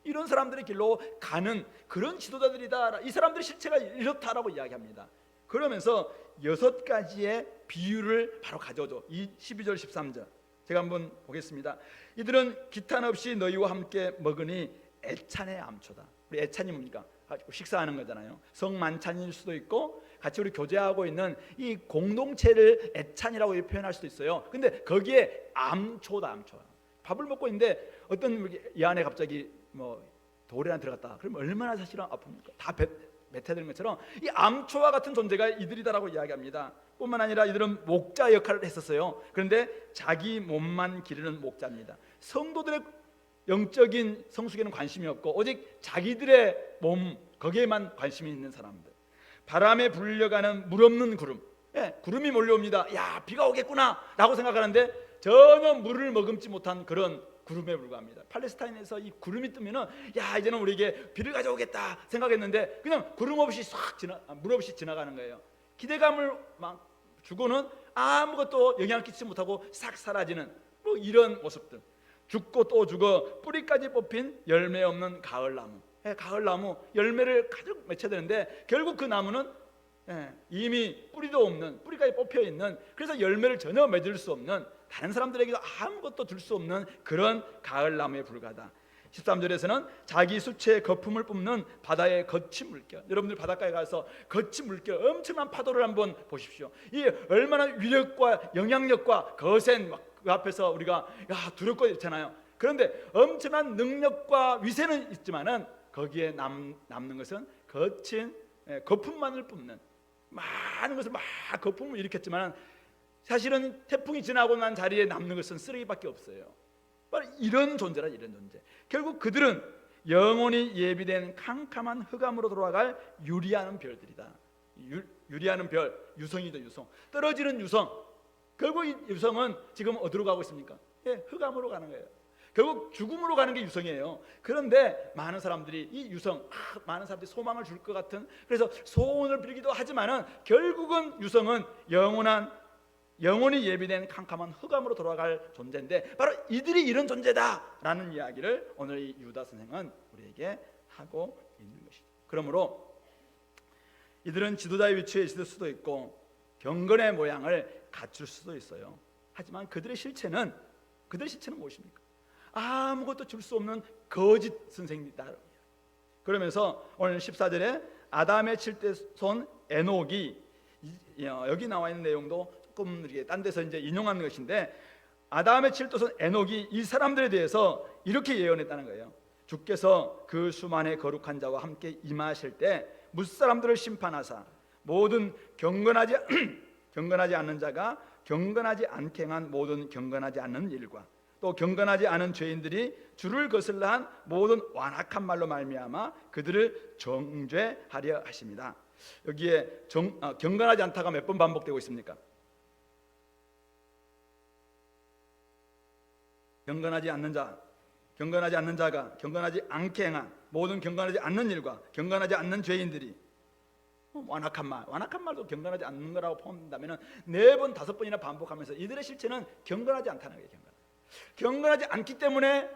이런 사람들의 길로 가는 그런 지도자들이다. 이 사람들의 실체가 이렇다라고 이야기합니다. 그러면서 6가지의 비유를 바로 가져오죠. 12절 13절 제가 한번 보겠습니다. 이들은 기탄 없이 너희와 함께 먹으니 애찬의 암초다. 우리 애찬이 뭡니까? 식사하는 거잖아요. 성만찬일 수도 있고 같이 우리 교제하고 있는 이 공동체를 애찬이라고 표현할 수도 있어요. 근데 거기에 암초다. 암초. 밥을 먹고 있는데 어떤 이 안에 갑자기 돌이 하나 들어갔다. 그럼 얼마나 사실은 아픕니까? 다 뱉어내는 것처럼 이 암초와 같은 존재가 이들이다라고 이야기합니다. 뿐만 아니라 이들은 목자 역할을 했었어요. 그런데 자기 몸만 기르는 목자입니다. 성도들의 영적인 성숙에는 관심이 없고 오직 자기들의 몸 거기에만 관심이 있는 사람들. 바람에 불려가는 물 없는 구름. 구름이 몰려옵니다. 야, 비가 오겠구나 라고 생각하는데 전혀 물을 머금지 못한 그런 구름에 불과합니다. 팔레스타인에서 이 구름이 뜨면은 야, 이제는 우리에게 비를 가져오겠다 생각했는데 그냥 구름 없이 물 없이 지나가는 거예요. 기대감을 막 주고는 아무것도 영향을 끼치지 못하고 싹 사라지는 이런 모습들. 죽고 또 죽어 뿌리까지 뽑힌 열매 없는 가을나무. 가을나무 열매를 가득 맺혀야 되는데 결국 그 나무는 이미 뿌리도 없는, 뿌리까지 뽑혀 있는, 그래서 열매를 전혀 맺을 수 없는, 다른 사람들에게도 아무것도 줄 수 없는 그런 가을나무에 불과하다. 13절에서는 자기 수채의 거품을 뿜는 바다의 거친 물결. 여러분들 바닷가에 가서 거친 물결, 엄청난 파도를 한번 보십시오. 이 얼마나 위력과 영향력과 거센 그 앞에서 우리가 두렵고 있잖아요. 그런데 엄청난 능력과 위세는 있지만은 거기에 남는 것은 거친 거품만을 뿜는, 많은 것을 막 거품을 일으켰지만 사실은 태풍이 지나고 난 자리에 남는 것은 쓰레기밖에 없어요. 바로 이런 존재라. 이런 존재. 결국 그들은 영원히 예비된 캄캄한 흑암으로 돌아갈 유리하는 별들이다. 유리하는 별, 유성이죠. 유성. 떨어지는 유성. 결국 이 유성은 지금 어디로 가고 있습니까? 흑암으로 가는 거예요. 결국 죽음으로 가는 게 유성이에요. 그런데 많은 사람들이 이 유성, 많은 사람들이 소망을 줄 것 같은, 그래서 소원을 빌기도 하지만은 결국은 유성은 영원히 예비된 캄캄한 흑암으로 돌아갈 존재인데 바로 이들이 이런 존재다라는 이야기를 오늘 이 유다 선생은 우리에게 하고 있는 것이죠. 그러므로 이들은 지도자의 위치에 있을 수도 있고 경건의 모양을 갖출 수도 있어요. 하지만 그들의 실체는 무엇입니까? 아무것도 줄 수 없는 거짓 선생님이다. 그러면서 오늘 14절에 아담의 7대 손 에녹이, 여기 나와 있는 내용도 조금 이렇게 딴 데서 이제 인용하는 것인데, 아담의 7대 손 에녹이 이 사람들에 대해서 이렇게 예언했다는 거예요. 주께서 그 수만의 거룩한 자와 함께 임하실 때 무사람들을 심판하사 모든 경건하지 경건하지 않는 자가 경건하지 않게 행한 모든 경건하지 않는 일과 또 경건하지 않은 죄인들이 주를 거슬러 한 모든 완악한 말로 말미암아 그들을 정죄하려 하십니다. 여기에 경건하지 않다가 몇 번 반복되고 있습니까? 경건하지 않는 자, 경건하지 않는 자가 경건하지 않게 행한 모든 경건하지 않는 일과 경건하지 않는 죄인들이 완악한 말도 경건하지 않는 거라고 포함된다면 4번, 5번이나 반복하면서 이들의 실체는 경건하지 않다는 거예요. 경건하지 않기 때문에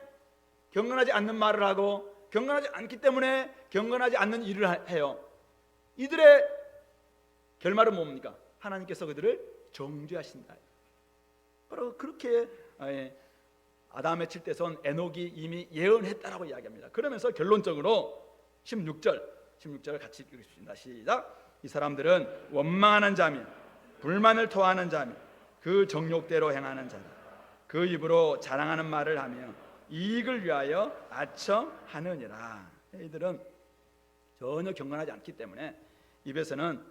경건하지 않는 말을 하고 경건하지 않기 때문에 경건하지 않는 일을 해요. 이들의 결말은 뭡니까? 하나님께서 그들을 정죄하신다. 바로 그렇게 아담의 칠대손 에녹이 이미 예언했다라고 이야기합니다. 그러면서 결론적으로 16절을 같이 읽겠습니다. 시작. 이 사람들은 원망하는 자며 불만을 토하는 자며 그 정욕대로 행하는 자라. 그 입으로 자랑하는 말을 하며 이익을 위하여 아첨하느니라. 이들은 전혀 경건하지 않기 때문에 입에서는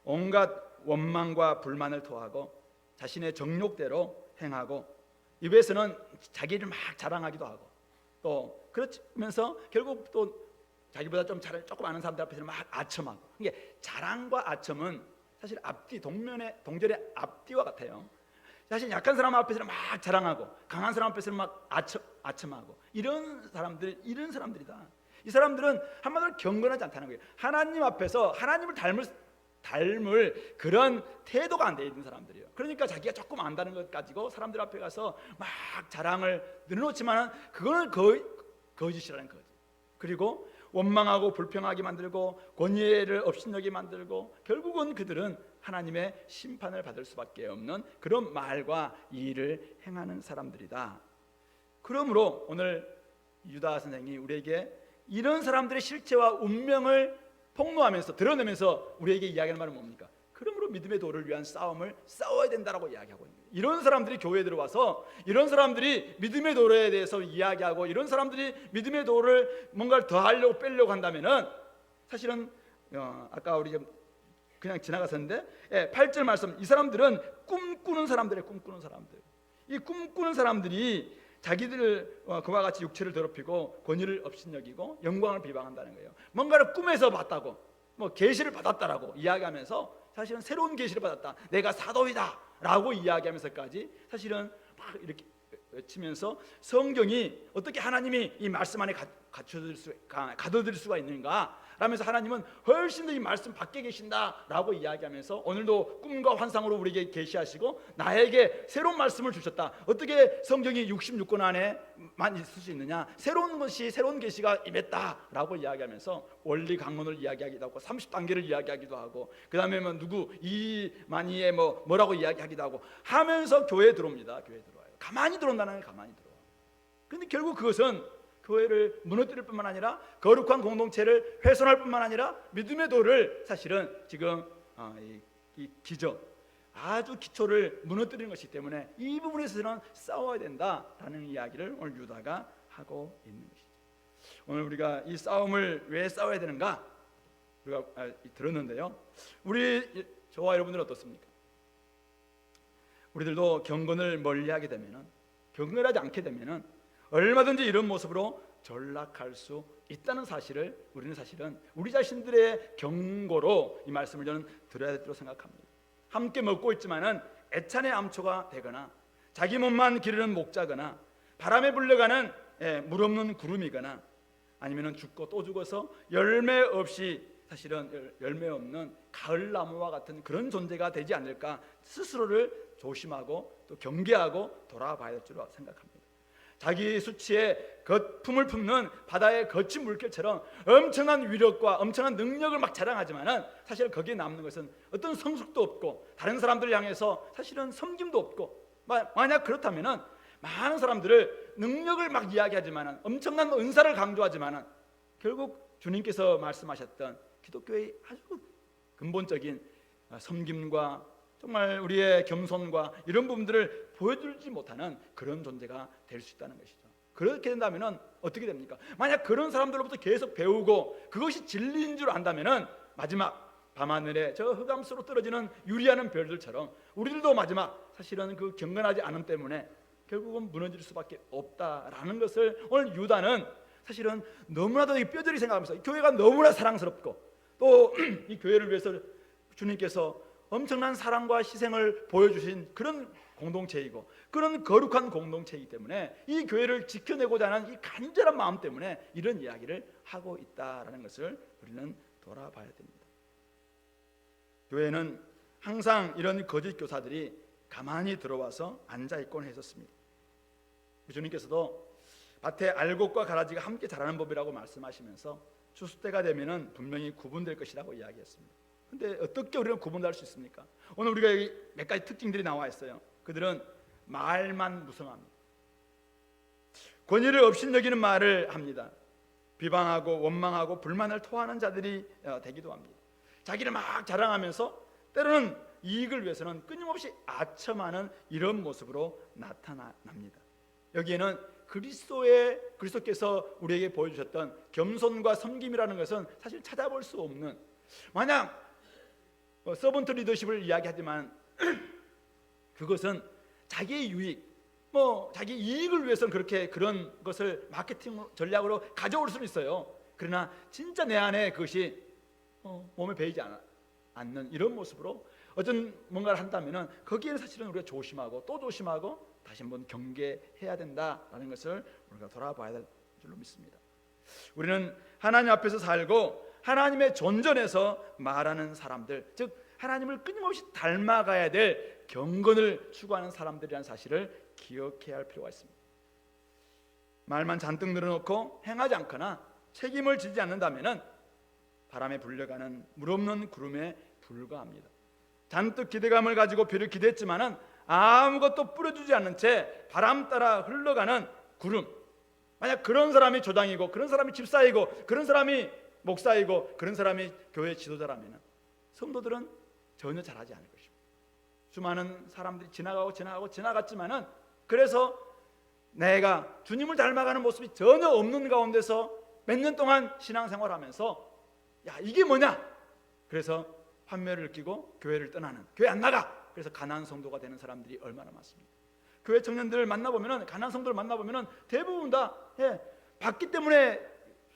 온갖 원망과 불만을 토하고 자신의 정욕대로 행하고 입에서는 자기를 막 자랑하기도 하고 또 그러면서 결국 또 자기보다 좀 조금 아는 사람들 앞에서 막 아첨하고. 이게 자랑과 아첨은 사실 앞뒤 동절의 앞뒤와 같아요. 사실 약한 사람 앞에서는 막 자랑하고 강한 사람 앞에서는 막 아첨하고 이런 사람들이다. 이 사람들은 한마디로 경건하지 않다는 거예요. 하나님 앞에서 하나님을 닮을 그런 태도가 안 돼 있는 사람들이에요. 그러니까 자기가 조금 안다는 것 가지고 사람들 앞에 가서 막 자랑을 늘어놓지만 그거는 거짓이라는 거지. 그리고 원망하고 불평하게 만들고 권위를 업신여기게 만들고 결국은 그들은 하나님의 심판을 받을 수밖에 없는 그런 말과 일을 행하는 사람들이다. 그러므로 오늘 유다 선생이 우리에게 이런 사람들의 실체와 운명을 폭로하면서 드러내면서 우리에게 이야기하는 말은 뭡니까? 그러므로 믿음의 도를 위한 싸움을 싸워야 된다라고 이야기하고 있는 거예요. 이런 사람들이 교회에 들어와서 이런 사람들이 믿음의 도에 대해서 이야기하고 이런 사람들이 믿음의 도를 뭔가를 더 하려고 빼려고 한다면은 사실은 아까 우리 그냥 지나갔었는데 8절 말씀, 이 사람들은 꿈꾸는 사람들이에요. 꿈꾸는 사람들. 이 꿈꾸는 사람들이 자기들을 그와 같이 육체를 더럽히고 권위를 업신여기고 영광을 비방한다는 거예요. 뭔가를 꿈에서 봤다고, 뭐 계시를 받았다라고 이야기하면서 사실은 새로운 계시를 받았다, 내가 사도이다 라고 이야기하면서까지 사실은 막 이렇게 외치면서 성경이 어떻게 하나님이 이 말씀 안에 가둬들 수가 있는가 라면서 하나님은 훨씬 더 이 말씀 밖에 계신다라고 이야기하면서 오늘도 꿈과 환상으로 우리에게 계시하시고 나에게 새로운 말씀을 주셨다. 어떻게 성경이 66권 안에만 있을 수 있느냐? 새로운 계시가 임했다라고 이야기하면서 원리 강론을 이야기하기도 하고 30단계를 이야기하기도 하고 그 다음에 뭐 누구 이만희의 뭐라고 이야기하기도 하고 하면서 교회에 들어옵니다. 교회에 들어와요. 가만히 들어온다는 게 가만히 들어와. 그런데 결국 그것은 교회를 무너뜨릴 뿐만 아니라 거룩한 공동체를 훼손할 뿐만 아니라 믿음의 도를 사실은 지금 이 기저 아주 기초를 무너뜨리는 것이기 때문에 이 부분에서는 싸워야 된다라는 이야기를 오늘 유다가 하고 있는 것이죠. 오늘 우리가 이 싸움을 왜 싸워야 되는가 우리가 들었는데요. 저와 여러분들은 어떻습니까? 우리들도 경건을 멀리하게 되면은, 경건하지 않게 되면은 얼마든지 이런 모습으로 전락할 수 있다는 사실을 우리는 사실은 우리 자신들의 경고로 이 말씀을 저는 드려야 될 거라고 생각합니다. 함께 먹고 있지만은 애찬의 암초가 되거나 자기 몸만 기르는 목자거나 바람에 불려가는 물 없는 구름이거나 아니면은 죽고 또 죽어서 열매 없이 사실은 열매 없는 가을나무와 같은 그런 존재가 되지 않을까 스스로를 조심하고 또 경계하고 돌아봐야 될 줄 생각합니다. 자기 수치에 거품을 품는 바다의 거친 물결처럼 엄청난 위력과 엄청난 능력을 막 자랑하지만은 사실 거기에 남는 것은 어떤 성숙도 없고 다른 사람들을 향해서 사실은 섬김도 없고 만약 그렇다면은 많은 사람들을 능력을 막 이야기하지만은 엄청난 은사를 강조하지만은 결국 주님께서 말씀하셨던 기독교의 아주 근본적인 섬김과 정말 우리의 겸손과 이런 부분들을 보여주지 못하는 그런 존재가 될 수 있다는 것이죠. 그렇게 된다면 어떻게 됩니까? 만약 그런 사람들로부터 계속 배우고 그것이 진리인 줄 안다면 마지막 밤하늘에 저 흑암수로 떨어지는 유리하는 별들처럼 우리들도 마지막 사실은 그 경건하지 않음 때문에 결국은 무너질 수밖에 없다라는 것을 오늘 유다는 사실은 너무나도 뼈저리 생각하면서 교회가 너무나 사랑스럽고 또 이 교회를 위해서 주님께서 엄청난 사랑과 희생을 보여주신 그런 공동체이고 그런 거룩한 공동체이기 때문에 이 교회를 지켜내고자 하는 이 간절한 마음 때문에 이런 이야기를 하고 있다라는 것을 우리는 돌아봐야 됩니다. 교회는 항상 이런 거짓 교사들이 가만히 들어와서 앉아있곤 했었습니다. 주님께서도 밭에 알곡과 가라지가 함께 자라는 법이라고 말씀하시면서 추수 때가 되면은 분명히 구분될 것이라고 이야기했습니다. 근데 어떻게 우리는 구분할 수 있습니까? 오늘 우리가 여기 몇 가지 특징들이 나와 있어요. 그들은 말만 무성합니다. 권위를 업신여기는 말을 합니다. 비방하고 원망하고 불만을 토하는 자들이 되기도 합니다. 자기를 막 자랑하면서 때로는 이익을 위해서는 끊임없이 아첨하는 이런 모습으로 나타납니다. 여기에는 그리스도께서 우리에게 보여주셨던 겸손과 섬김이라는 것은 사실 찾아볼 수 없는, 만약 서번트 리더십을 이야기하지만 그것은 자기의 유익, 자기 이익을 위해서는 그렇게 그런 것을 마케팅 전략으로 가져올 수는 있어요. 그러나 진짜 내 안에 그것이 몸에 배이지 않는 이런 모습으로 어떤 뭔가를 한다면은 거기에는 사실은 우리가 조심하고 또 조심하고 다시 한번 경계해야 된다라는 것을 우리가 돌아봐야 될 줄로 믿습니다. 우리는 하나님 앞에서 살고 하나님의 존전에서 말하는 사람들, 즉 하나님을 끊임없이 닮아가야 될 경건을 추구하는 사람들이라는 사실을 기억해야 할 필요가 있습니다. 말만 잔뜩 늘어놓고 행하지 않거나 책임을 지지 않는다면 바람에 불려가는 물없는 구름에 불과합니다. 잔뜩 기대감을 가지고 비를 기대했지만은 아무것도 뿌려주지 않는 채 바람 따라 흘러가는 구름, 만약 그런 사람이 조장이고 그런 사람이 집사이고 그런 사람이 목사이고 그런 사람이 교회 지도자라면 성도들은 전혀 잘하지 않을 것입니다. 수많은 사람들이 지나갔지만은 그래서 내가 주님을 닮아가는 모습이 전혀 없는 가운데서 몇 년 동안 신앙생활하면서 야 이게 뭐냐? 그래서 환멸을 느끼고 교회를 떠나는, 교회 안 나가. 그래서 가난한 성도가 되는 사람들이 얼마나 많습니까? 교회 청년들을 만나보면은, 가난한 성도를 만나보면은 대부분 다 받기 때문에,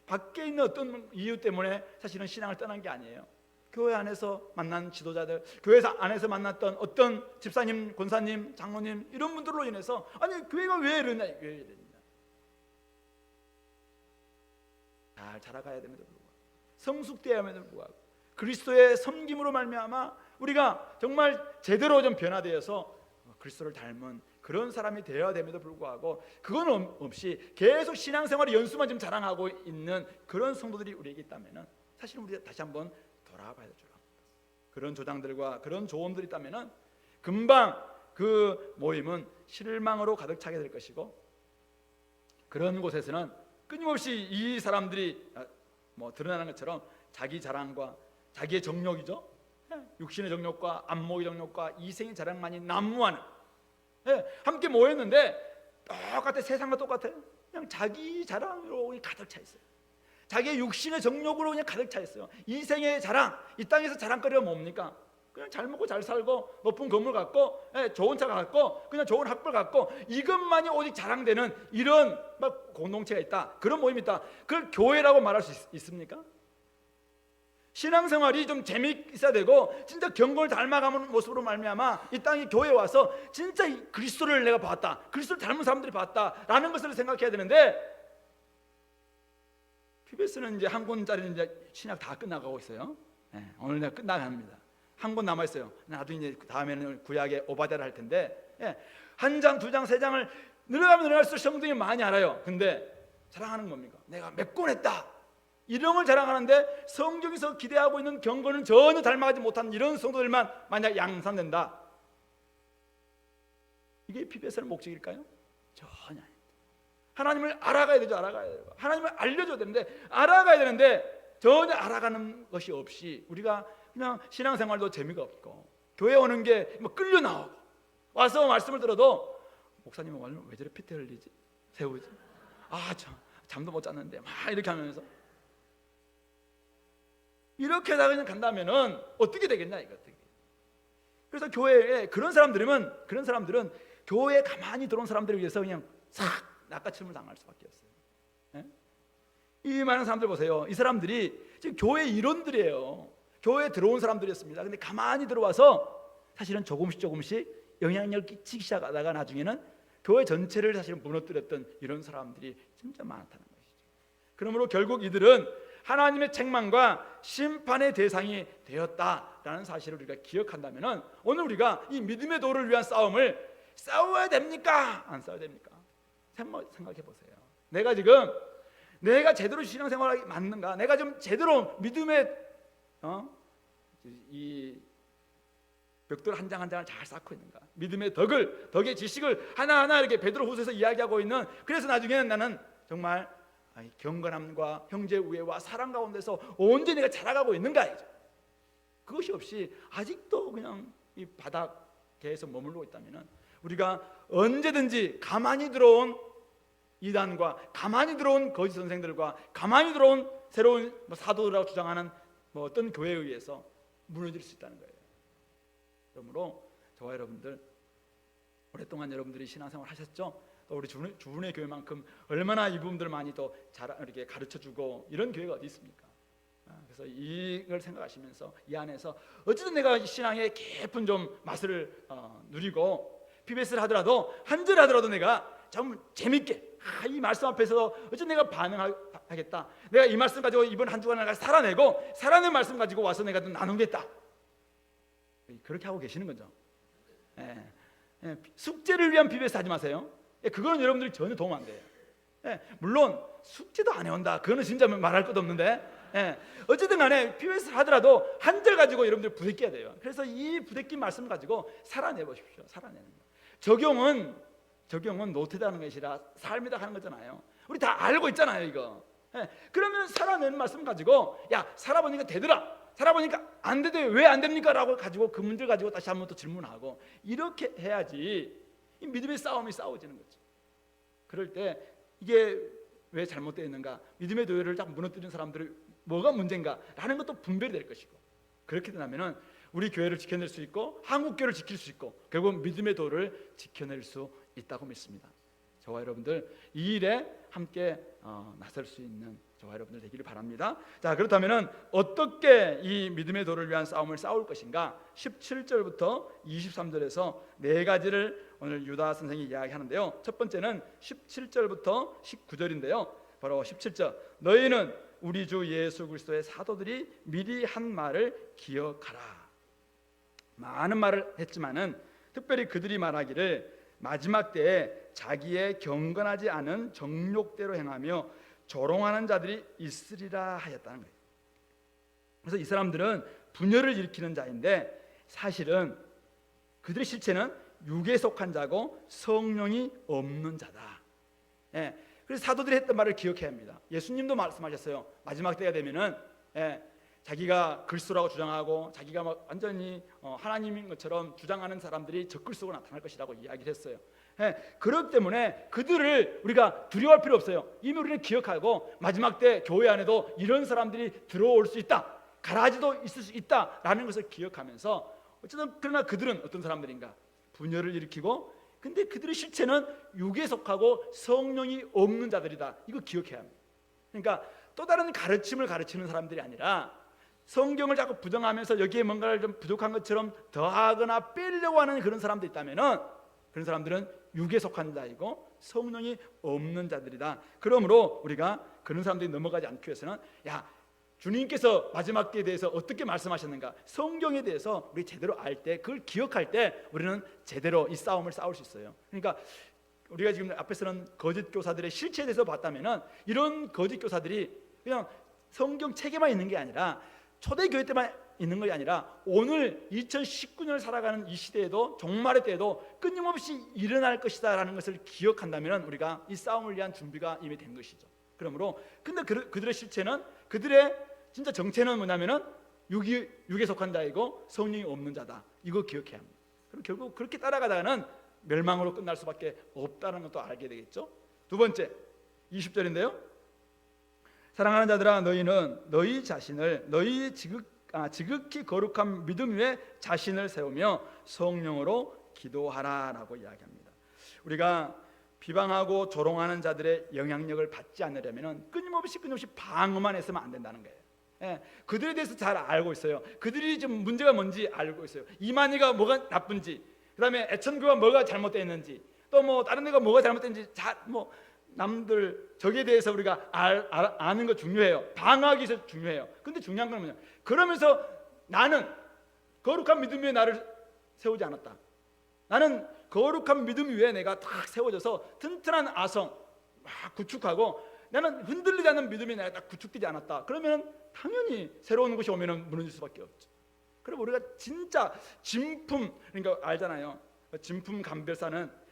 밖에 있는 어떤 이유 때문에 사실은 신앙을 떠난 게 아니에요. 교회 안에서 만난 지도자들, 교회 안에서 만났던 어떤 집사님, 권사님, 장로님 이런 분들로 인해서 아니 교회가 왜 이러냐, 왜 이러냐. 잘 자라가야 됨에도 불구하고, 성숙되어야 함에도 불구하고, 그리스도의 섬김으로 말미암아 우리가 정말 제대로 좀 변화되어서 그리스도를 닮은 그런 사람이 되어야 됨에도 불구하고 그건 없이 계속 신앙생활의 연수만 좀 자랑하고 있는 그런 성도들이 우리에게 있다면 사실은 우리가 다시 한번 돌아봐야 될 줄 압니다. 그런 조장들과 그런 조언들이 있다면 금방 그 모임은 실망으로 가득 차게 될 것이고, 그런 곳에서는 끊임없이 이 사람들이 드러나는 것처럼 자기 자랑과 자기의 정욕이죠, 육신의 정욕과 안목의 정욕과 이생의 자랑만이 난무하는, 함께 모였는데 똑같아, 세상과 똑같아. 그냥 자기 자랑으로 가득 차 있어요. 자기의 육신의 정욕으로 그냥 가득 차 있어요. 이생의 자랑, 이 땅에서 자랑거리가 뭡니까? 그냥 잘 먹고 잘 살고 높은 건물 갖고 좋은 차 갖고 그냥 좋은 학벌 갖고 이것만이 오직 자랑되는 이런 막 공동체가 있다, 그런 모임이 있다. 그걸 교회라고 말할 수 있습니까? 신앙생활이 좀 재미있어야 되고 진짜 경건을 닮아가는 모습으로 말미암아 이 땅에 교회에 와서 진짜 그리스도를 내가 봤다, 그리스도를 닮은 사람들이 봤다라는 것을 생각해야 되는데, PBS는 이제 한 권짜리는 이제 신약 다 끝나가고 있어요. 오늘 내가 끝나갑니다. 한 권 남아 있어요. 나도 이제 다음에는 구약의 오바댜를 할 텐데, 한 장, 두 장, 세 장을 늘어갈수록 성도들이 많이 알아요. 근데 자랑하는 겁니까? 내가 몇 권 했다, 이런 걸 자랑하는데 성경에서 기대하고 있는 경건은 전혀 닮아가지 못한 이런 성도들만 만약 양산된다, 이게 PBS의 목적일까요? 전혀 아닙니다. 하나님을 알아가야 되죠. 알아가야 되고 하나님을 알려줘야 되는데, 알아가야 되는데 전혀 알아가는 것이 없이 우리가 그냥 신앙생활도 재미가 없고 교회 오는 게 뭐 끌려 나오고 와서 말씀을 들어도 목사님 오늘 왜 저래 피태 흘리지, 세우지, 잠도 못 잤는데 막 이렇게 하면서 이렇게 다 그냥 간다면은 어떻게 되겠냐 이거 어떻게. 그래서 교회에 그런 사람들은 교회에 가만히 들어온 사람들을 위해서 그냥 싹 낚아침을 당할 수밖에 없어요. 예? 이 많은 사람들 보세요. 이 사람들이 지금 교회 일원들이에요. 교회에 들어온 사람들이었습니다. 근데 가만히 들어와서 사실은 조금씩 영향력을 끼치기 시작하다가 나중에는 교회 전체를 사실은 무너뜨렸던 이런 사람들이 진짜 많다는 것이죠. 그러므로 결국 이들은 하나님의 책망과 심판의 대상이 되었다라는 사실을 우리가 기억한다면 오늘 우리가 이 믿음의 도를 위한 싸움을 싸워야 됩니까? 안 싸워야 됩니까? 생각해 보세요. 내가 제대로 신앙생활하기 맞는가? 내가 좀 제대로 믿음의 이 벽돌 한 장 한 장을 잘 쌓고 있는가? 믿음의 덕의 지식을 하나하나 이렇게 베드로후서에서 이야기하고 있는, 그래서 나중에는 나는 정말 경건함과 형제 우애와 사랑 가운데서 언제 내가 자라가고 있는가? 그것이 없이 아직도 그냥 이 바닥에서 머물고 있다면 우리가 언제든지 가만히 들어온 이단과 가만히 들어온 거짓 선생들과 가만히 들어온 새로운 사도라고 주장하는 어떤 교회에 의해서 무너질 수 있다는 거예요. 그러므로 저와 여러분들 오랫동안 여러분들이 신앙생활 하셨죠? 또 우리 주분의 교회만큼 얼마나 이 부분들을 많이 또 잘 이렇게 가르쳐주고 이런 교회가 어디 있습니까? 그래서 이걸 생각하시면서 이 안에서 어쨌든 내가 신앙의 깊은 좀 맛을 누리고 PBS를 하더라도 한 절 하더라도 내가 좀 재밌게 이 말씀 앞에서 어쨌든 내가 반응하겠다. 내가 이 말씀 가지고 이번 한 주간을 살아내고 살아낸 말씀 가지고 와서 내가 좀 나누겠다. 그렇게 하고 계시는 거죠. 숙제를 위한 PBS 하지 마세요. 그거는 여러분들이 전혀 도움 안 돼요. 물론 숙제도 안 해온다. 그거는 진짜 말할 것도 없는데 어쨌든 간에 PBS 하더라도 한 절 가지고 여러분들 부대껴야 돼요. 그래서 이 부대낀 말씀 가지고 살아내 보십시오. 살아내는 거. 적용은 노트다는 것이라 삶이다 하는 거잖아요. 우리 다 알고 있잖아요 이거. 그러면 살아내는 말씀 가지고 야 살아보니까 되더라. 살아보니까 안 되대 왜 안 됩니까? 라고 가지고 그 문제를 가지고 다시 한번 또 질문하고 이렇게 해야지 이 믿음의 싸움이 싸워지는 거죠. 그럴 때 이게 왜 잘못되어 있는가? 믿음의 도회를 딱 무너뜨리는 사람들이 뭐가 문제인가? 라는 것도 분별이 될 것이고 그렇게 되면 우리 교회를 지켜낼 수 있고 한국 교회를 지킬 수 있고 결국 믿음의 도를 지켜낼 수 있다고 믿습니다. 저와 여러분들 이 일에 함께 나설 수 있는 저와 여러분들 되기를 바랍니다. 자, 그렇다면 어떻게 이 믿음의 도를 위한 싸움을 싸울 것인가? 17절부터 23절에서 네 가지를 오늘 유다 선생이 이야기하는데요. 첫 번째는 17절부터 19절인데요. 바로 17절. 너희는 우리 주 예수 그리스도의 사도들이 미리 한 말을 기억하라. 많은 말을 했지만은 특별히 그들이 말하기를 마지막 때에 자기의 경건하지 않은 정욕대로 행하며 조롱하는 자들이 있으리라 하였다는 거예요. 그래서 이 사람들은 분열을 일으키는 자인데 사실은 그들의 실체는 육에 속한 자고 성령이 없는 자다. 그래서 사도들이 했던 말을 기억해야 합니다. 예수님도 말씀하셨어요. 마지막 때가 되면은 자기가 그리스도라고 주장하고 자기가 막 완전히 하나님인 것처럼 주장하는 사람들이 적그리스도로 나타날 것이라고 이야기를 했어요. 그렇기 때문에 그들을 우리가 두려워할 필요 없어요. 이미 우리는 기억하고 마지막 때 교회 안에도 이런 사람들이 들어올 수 있다, 가라지도 있을 수 있다라는 것을 기억하면서 어쨌든 그러나 그들은 어떤 사람들인가? 분열을 일으키고 근데 그들의 실체는 육에 속하고 성령이 없는 자들이다. 이거 기억해야 합니다. 그러니까 또 다른 가르침을 가르치는 사람들이 아니라 성경을 자꾸 부정하면서 여기에 뭔가를 좀 부족한 것처럼 더하거나 빼려고 하는 그런 사람들이 있다면은 그런 사람들은 육에 속한 자이고 성령이 없는 자들이다. 그러므로 우리가 그런 사람들이 넘어가지 않기 위해서는 주님께서 마지막 때에 대해서 어떻게 말씀하셨는가, 성경에 대해서 우리 제대로 알 때, 그걸 기억할 때 우리는 제대로 이 싸움을 싸울 수 있어요. 그러니까 우리가 지금 앞에서는 거짓 교사들의 실체에 대해서 봤다면은 이런 거짓 교사들이 그냥 성경 책에만 있는 게 아니라 초대교회 때만 있는 것이 아니라 오늘 2019년을 살아가는 이 시대에도 종말의 때에도 끊임없이 일어날 것이다 라는 것을 기억한다면 우리가 이 싸움을 위한 준비가 이미 된 것이죠. 그러므로 근데 그들의 실체는, 그들의 진짜 정체는 뭐냐면은 육에 속한 자이고 성령이 없는 자다. 이거 기억해야 합니다. 그럼 결국 그렇게 따라가다가는 멸망으로 끝날 수밖에 없다는 것도 알게 되겠죠. 두 번째 20절인데요. 사랑하는 자들아, 너희는 너희 자신을 너희 지극히 거룩한 믿음 위에 자신을 세우며 성령으로 기도하라라고 이야기합니다. 우리가 비방하고 조롱하는 자들의 영향력을 받지 않으려면 끊임없이 방어만 했으면 안 된다는 거예요. 예, 그들에 대해서 잘 알고 있어요. 그들이 좀 문제가 뭔지 알고 있어요. 이만희가 뭐가 나쁜지, 그다음에 애천교가 뭐가 잘못됐는지, 또 뭐 다른 데가 뭐가 잘못됐는지 뭐 남들 저기에 대해서 우리가 아는 거 중요해요. 방어하기 위해서 중요해요. 근데 중요한 건 뭐냐? 그러면서 나는 거룩한 믿음 위에 나를 세우지 않았다. 나는 거룩한 믿음 위에 내가 딱 세워져서 튼튼한 아성 막 구축하고 나는 흔들리지 않는 믿음이 내가 딱 구축되지 않았다. 그러면 당연히 새로운 것이 오면 무너질 수밖에 없죠. 그리고 우리가 진짜 진품, 그러니까 알잖아요. 진품 감별사는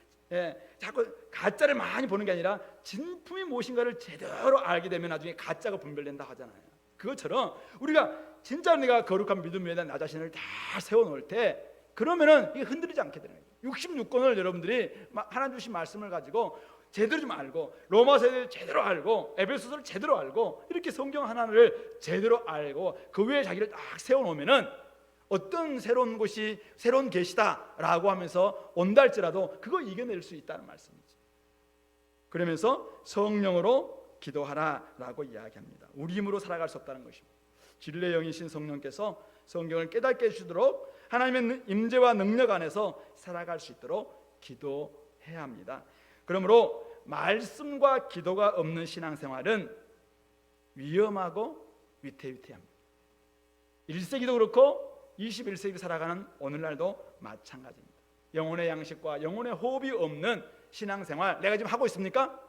자꾸 가짜를 많이 보는 게 아니라 진품이 무엇인가를 제대로 알게 되면 나중에 가짜가 분별된다 하잖아요. 그것처럼 우리가 진짜 내가 거룩한 믿음 위에다 나 자신을 다 세워놓을 때 그러면은 이게 흔들리지 않게 되는 거예요. 66권을 여러분들이 하나님 주신 말씀을 가지고 제대로 좀 알고 로마서를 제대로 알고 에베소서를 제대로 알고 이렇게 성경 하나를 제대로 알고 그 위에 자기를 딱 세워놓으면은 어떤 새로운 것이 새로운 계시다라고 하면서 온다 할지라도 그거 이겨낼 수 있다는 말씀이죠. 그러면서 성령으로 기도하라라고 이야기합니다. 우리 힘으로 살아갈 수 없다는 것입니다. 진리의 영이신 성령께서 성경을 깨닫게 해주도록 하나님의 임재와 능력 안에서 살아갈 수 있도록 기도해야 합니다. 그러므로 말씀과 기도가 없는 신앙생활은 위험하고 위태위태합니다. 1세기도 그렇고 21세기를 살아가는 오늘날도 마찬가지입니다. 영혼의 양식과 영혼의 호흡이 없는 신앙생활 내가 지금 하고 있습니까?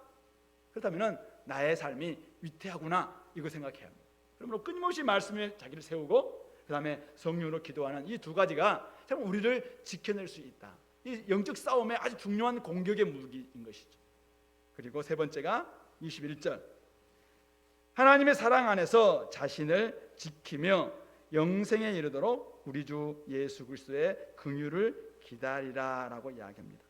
그렇다면 나의 삶이 위태하구나 이거 생각해야 합니다. 그러므로 끊임없이 말씀에 자기를 세우고 그 다음에 성령으로 기도하는 이 두 가지가 참 우리를 지켜낼 수 있다. 이 영적 싸움의 아주 중요한 공격의 무기인 것이죠. 그리고 세 번째가 21절 하나님의 사랑 안에서 자신을 지키며 영생에 이르도록 우리 주 예수 그리스도의 긍휼을 기다리라라고 이야기합니다.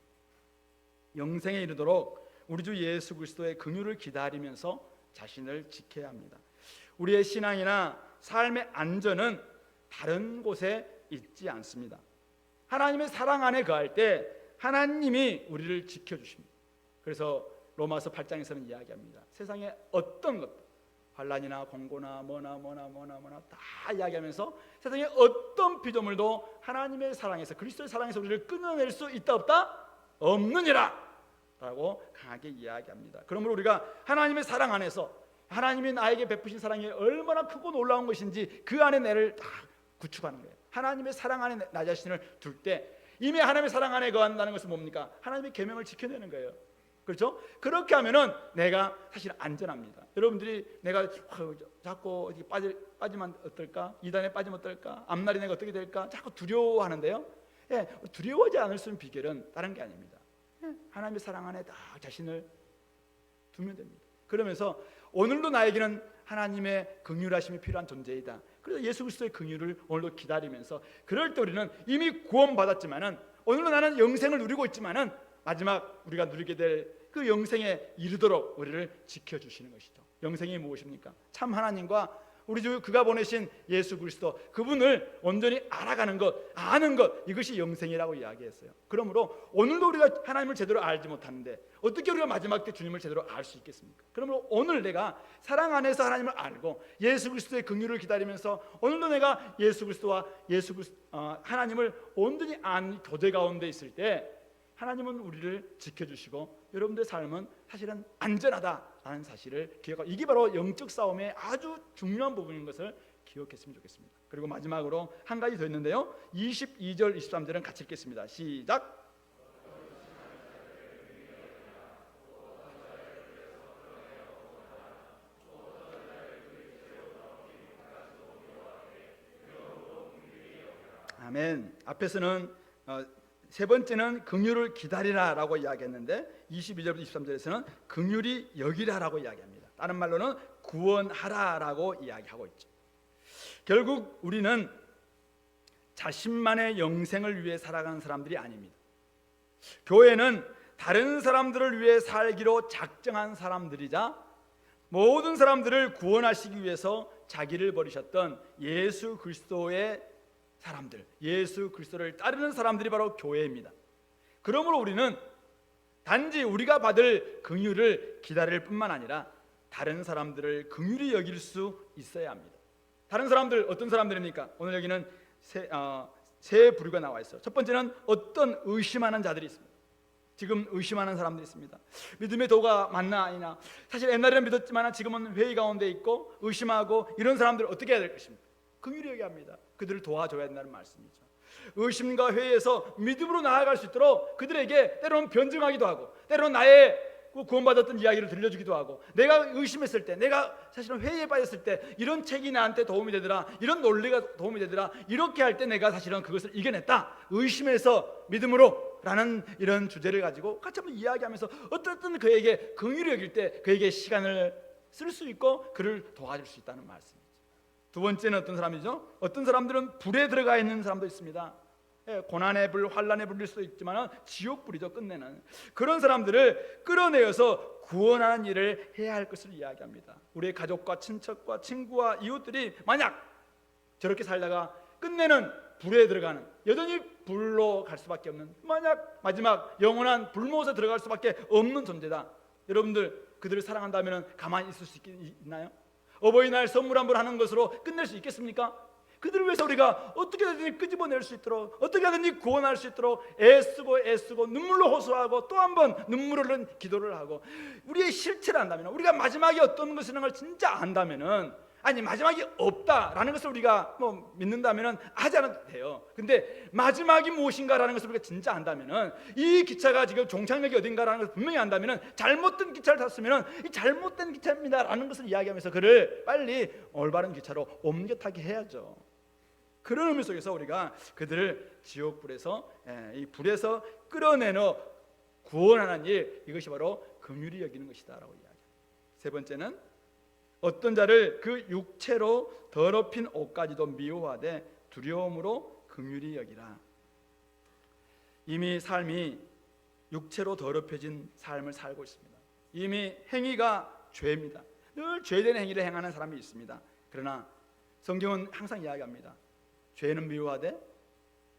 영생에 이르도록 우리 주 예수 그리스도의 긍휼을 기다리면서 자신을 지켜야 합니다. 우리의 신앙이나 삶의 안전은 다른 곳에 있지 않습니다. 하나님의 사랑 안에 거할 때 하나님이 우리를 지켜주십니다. 그래서 로마서 8장에서는 이야기합니다. 세상에 어떤 것도 환난이나 공고나 뭐나 다 이야기하면서 세상에 어떤 피조물도 하나님의 사랑에서 그리스도의 사랑에서 우리를 끊어낼 수 있다 없다? 없느니라 라고 강하게 이야기합니다. 그러므로 우리가 하나님의 사랑 안에서 하나님이 나에게 베푸신 사랑이 얼마나 크고 놀라운 것인지 그 안에 내를 다 구축하는 거예요. 하나님의 사랑 안에 나 자신을 둘 때 이미 하나님의 사랑 안에 거한다는 것은 뭡니까? 하나님의 계명을 지켜내는 거예요. 그렇죠? 그렇게 하면은 내가 사실 안전합니다. 여러분들이 내가 자꾸 어디 빠지면 어떨까? 이단에 빠지면 어떨까? 앞날이 내가 어떻게 될까? 자꾸 두려워하는데요. 두려워하지 않을 수 있는 비결은 다른 게 아닙니다. 하나님의 사랑 안에 다 자신을 두면 됩니다. 그러면서 오늘도 나에게는 하나님의 긍휼하심이 필요한 존재이다. 그래서 예수 그리스도의 긍휼을 오늘도 기다리면서 그럴 때 우리는 이미 구원받았지만은 오늘도 나는 영생을 누리고 있지만은 마지막 우리가 누리게 될 그 영생에 이르도록 우리를 지켜주시는 것이죠. 영생이 무엇입니까? 참 하나님과 우리 주 그가 보내신 예수 그리스도 그분을 온전히 알아가는 것, 아는 것 이것이 영생이라고 이야기했어요. 그러므로 오늘도 우리가 하나님을 제대로 알지 못하는데 어떻게 우리가 마지막 때 주님을 제대로 알 수 있겠습니까? 그러므로 오늘 내가 사랑 안에서 하나님을 알고 예수 그리스도의 긍휼을 기다리면서 오늘도 내가 예수 그리스도와 하나님을 온전히 아는 교제 가운데 있을 때 하나님은 우리를 지켜주시고 여러분들의 삶은 사실은 안전하다라는 사실을 기억하고 이게 바로 영적 싸움의 아주 중요한 부분인 것을 기억했으면 좋겠습니다. 그리고 마지막으로 한 가지 더 있는데요. 22절 23절은 같이 읽겠습니다. 시작. 아멘. 앞에서는 세 번째는 긍휼을 기다리라라고 이야기했는데 22절부터 23절에서는 긍휼히 여기라라고 이야기합니다. 다른 말로는 구원하라라고 이야기하고 있죠. 결국 우리는 자신만의 영생을 위해 살아가는 사람들이 아닙니다. 교회는 다른 사람들을 위해 살기로 작정한 사람들이자 모든 사람들을 구원하시기 위해서 자기를 버리셨던 예수 그리스도의 사람들, 예수 그리스도를 따르는 사람들이 바로 교회입니다. 그러므로 우리는 단지 우리가 받을 긍휼을 기다릴 뿐만 아니라 다른 사람들을 긍휼히 여길 수 있어야 합니다. 다른 사람들 어떤 사람들입니까? 오늘 여기는 세 부류가 나와 있어요. 첫 번째는 어떤 의심하는 자들이 있습니다. 지금 의심하는 사람들이 있습니다. 믿음의 도가 맞나 아니나. 사실 옛날에는 믿었지만 지금은 회의 가운데 있고 의심하고 이런 사람들을 어떻게 해야 될 것입니까? 긍휼히 여겨야 합니다. 그들을 도와줘야 된다는 말씀이죠. 의심과 회의에서 믿음으로 나아갈 수 있도록 그들에게 때로는 변증하기도 하고, 때로는 나의 구원받았던 이야기를 들려주기도 하고, 내가 의심했을 때, 내가 사실은 회의에 빠졌을 때 이런 책이 나한테 도움이 되더라, 이런 논리가 도움이 되더라, 이렇게 할 때 내가 사실은 그것을 이겨냈다, 의심에서 믿음으로 라는 이런 주제를 가지고 같이 한번 이야기하면서 어떻든 그에게 긍휼히 여길 때 그에게 시간을 쓸 수 있고 그를 도와줄 수 있다는 말씀이죠. 두 번째는 어떤 사람이죠? 어떤 사람들은 불에 들어가 있는 사람도 있습니다. 고난의 불, 환난의 불일 수도 있지만 지옥불이죠. 끝내는 그런 사람들을 끌어내어서 구원하는 일을 해야 할 것을 이야기합니다. 우리의 가족과 친척과 친구와 이웃들이 만약 저렇게 살다가 끝내는 불에 들어가는, 여전히 불로 갈 수밖에 없는, 만약 마지막 영원한 불못에 들어갈 수밖에 없는 존재다. 여러분들 그들을 사랑한다면 가만히 있을 수 있나요? 어버이날 선물 한번 하는 것으로 끝낼 수 있겠습니까? 그들을 위해서 우리가 어떻게든지 끄집어낼 수 있도록, 어떻게든지 구원할 수 있도록 애쓰고 눈물로 호소하고 또 한 번 눈물을 흘린 기도를 하고, 우리의 실체를 안다면, 우리가 마지막이 어떤 것이라는 걸 진짜 안다면은, 아니 마지막이 없다라는 것을 우리가 믿는다면은 하지 않아도 돼요. 근데 마지막이 무엇인가라는 것을 우리가 진짜 안다면은, 이 기차가 지금 종착역이 어딘가라는 것을 분명히 안다면은, 잘못된 기차를 탔으면은 이 잘못된 기차입니다라는 것을 이야기하면서 그를 빨리 올바른 기차로 옮겨 타게 해야죠. 그런 의미 속에서 우리가 그들을 지옥불에서, 이 불에서 끌어내어 구원하는 일, 이것이 바로 긍휼히 여기는 것이다라고 이야기합니다. 세 번째는 어떤 자를 그 육체로 더럽힌 옷까지도 미워하되 두려움으로 긍휼히 여기라. 이미 삶이 육체로 더럽혀진 삶을 살고 있습니다. 이미 행위가 죄입니다. 늘 죄된 행위를 행하는 사람이 있습니다. 그러나 성경은 항상 이야기합니다. 죄는 미워하되,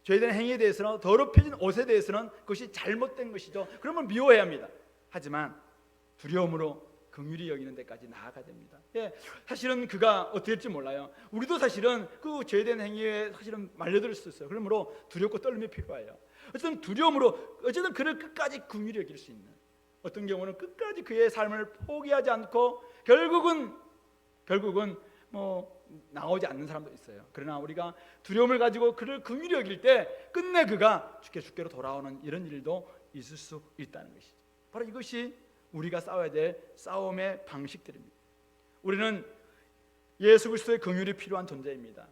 죄된 행위에 대해서는, 더럽혀진 옷에 대해서는 그것이 잘못된 것이죠. 그러면 미워해야 합니다. 하지만 두려움으로 긍휼히 여기는 데까지 나아가야 됩니다. 사실은 그가 어떻게 될지 몰라요. 우리도 사실은 그 죄된 행위에 사실은 말려들 수 있어요. 그러므로 두렵고 떨림이 필요해요. 어쨌든 두려움으로 어쨌든 그를 끝까지 긍휼히 여길 수 있는, 어떤 경우는 끝까지 그의 삶을 포기하지 않고 결국은 나오지 않는 사람도 있어요. 그러나 우리가 두려움을 가지고 그를 긍휼히 여길 때 끝내 그가 주께로 돌아오는 이런 일도 있을 수 있다는 것이죠. 바로 이것이 우리가 싸워야 될 싸움의 방식들입니다. 우리는 예수 그리스도의 긍휼이 필요한 존재입니다.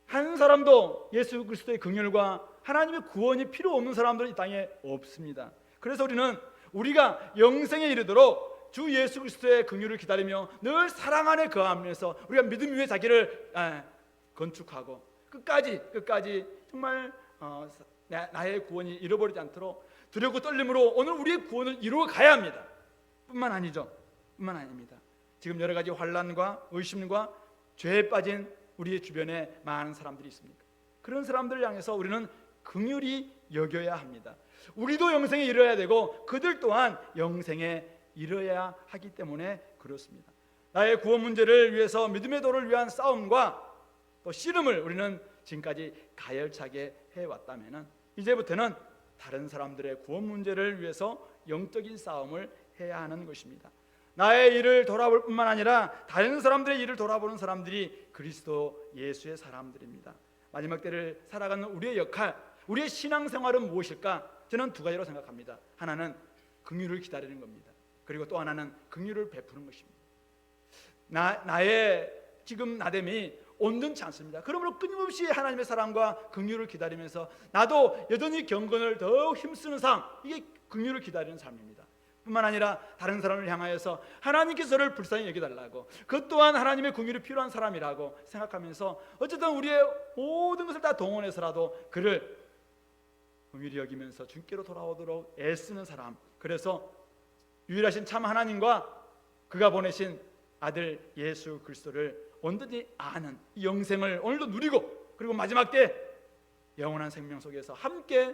한 사람도 예수 그리스도의 긍휼과 하나님의 구원이 필요 없는 사람들은 이 땅에 없습니다. 그래서 우리는 우리가 영생에 이르도록 주 예수 그리스도의 긍휼을 기다리며 늘 사랑 안에 거하면서 우리가 믿음 위에 자기를 건축하고 끝까지 정말 나의 구원이 잃어버리지 않도록 두렵고 떨림으로 오늘 우리의 구원을 이루어 가야 합니다. 뿐만 아닙니다. 지금 여러 가지 환난과 의심과 죄에 빠진 우리의 주변에 많은 사람들이 있습니다. 그런 사람들을 향해서 우리는 긍휼히 여겨야 합니다. 우리도 영생에 이르러야 되고 그들 또한 영생에 이르러야 하기 때문에 그렇습니다. 나의 구원 문제를 위해서 믿음의 도를 위한 싸움과 또 씨름을 우리는 지금까지 가열차게 해왔다면, 이제부터는 다른 사람들의 구원 문제를 위해서 영적인 싸움을 해야 하는 것입니다. 나의 일을 돌아볼 뿐만 아니라 다른 사람들의 일을 돌아보는 사람들이 그리스도 예수의 사람들입니다. 마지막 때를 살아가는 우리의 역할, 우리의 신앙생활은 무엇일까? 저는 두 가지로 생각합니다. 하나는 긍휼을 기다리는 겁니다. 그리고 또 하나는 긍휼을 베푸는 것입니다. 나의 지금 나됨이 온전치 않습니다. 그러므로 끊임없이 하나님의 사랑과 긍휼을 기다리면서 나도 여전히 경건을 더 힘쓰는 삶, 이게 긍휼을 기다리는 삶입니다. 뿐만 아니라 다른 사람을 향하여서 하나님께서 저를 불쌍히 여겨달라고, 그것 또한 하나님의 긍휼이 필요한 사람이라고 생각하면서 어쨌든 우리의 모든 것을 다 동원해서라도 그를 긍휼히 여기면서 주께로 돌아오도록 애쓰는 사람, 그래서 유일하신 참 하나님과 그가 보내신 아들 예수 그리스도를 온전히 아는 이 영생을 오늘도 누리고, 그리고 마지막 때 영원한 생명 속에서 함께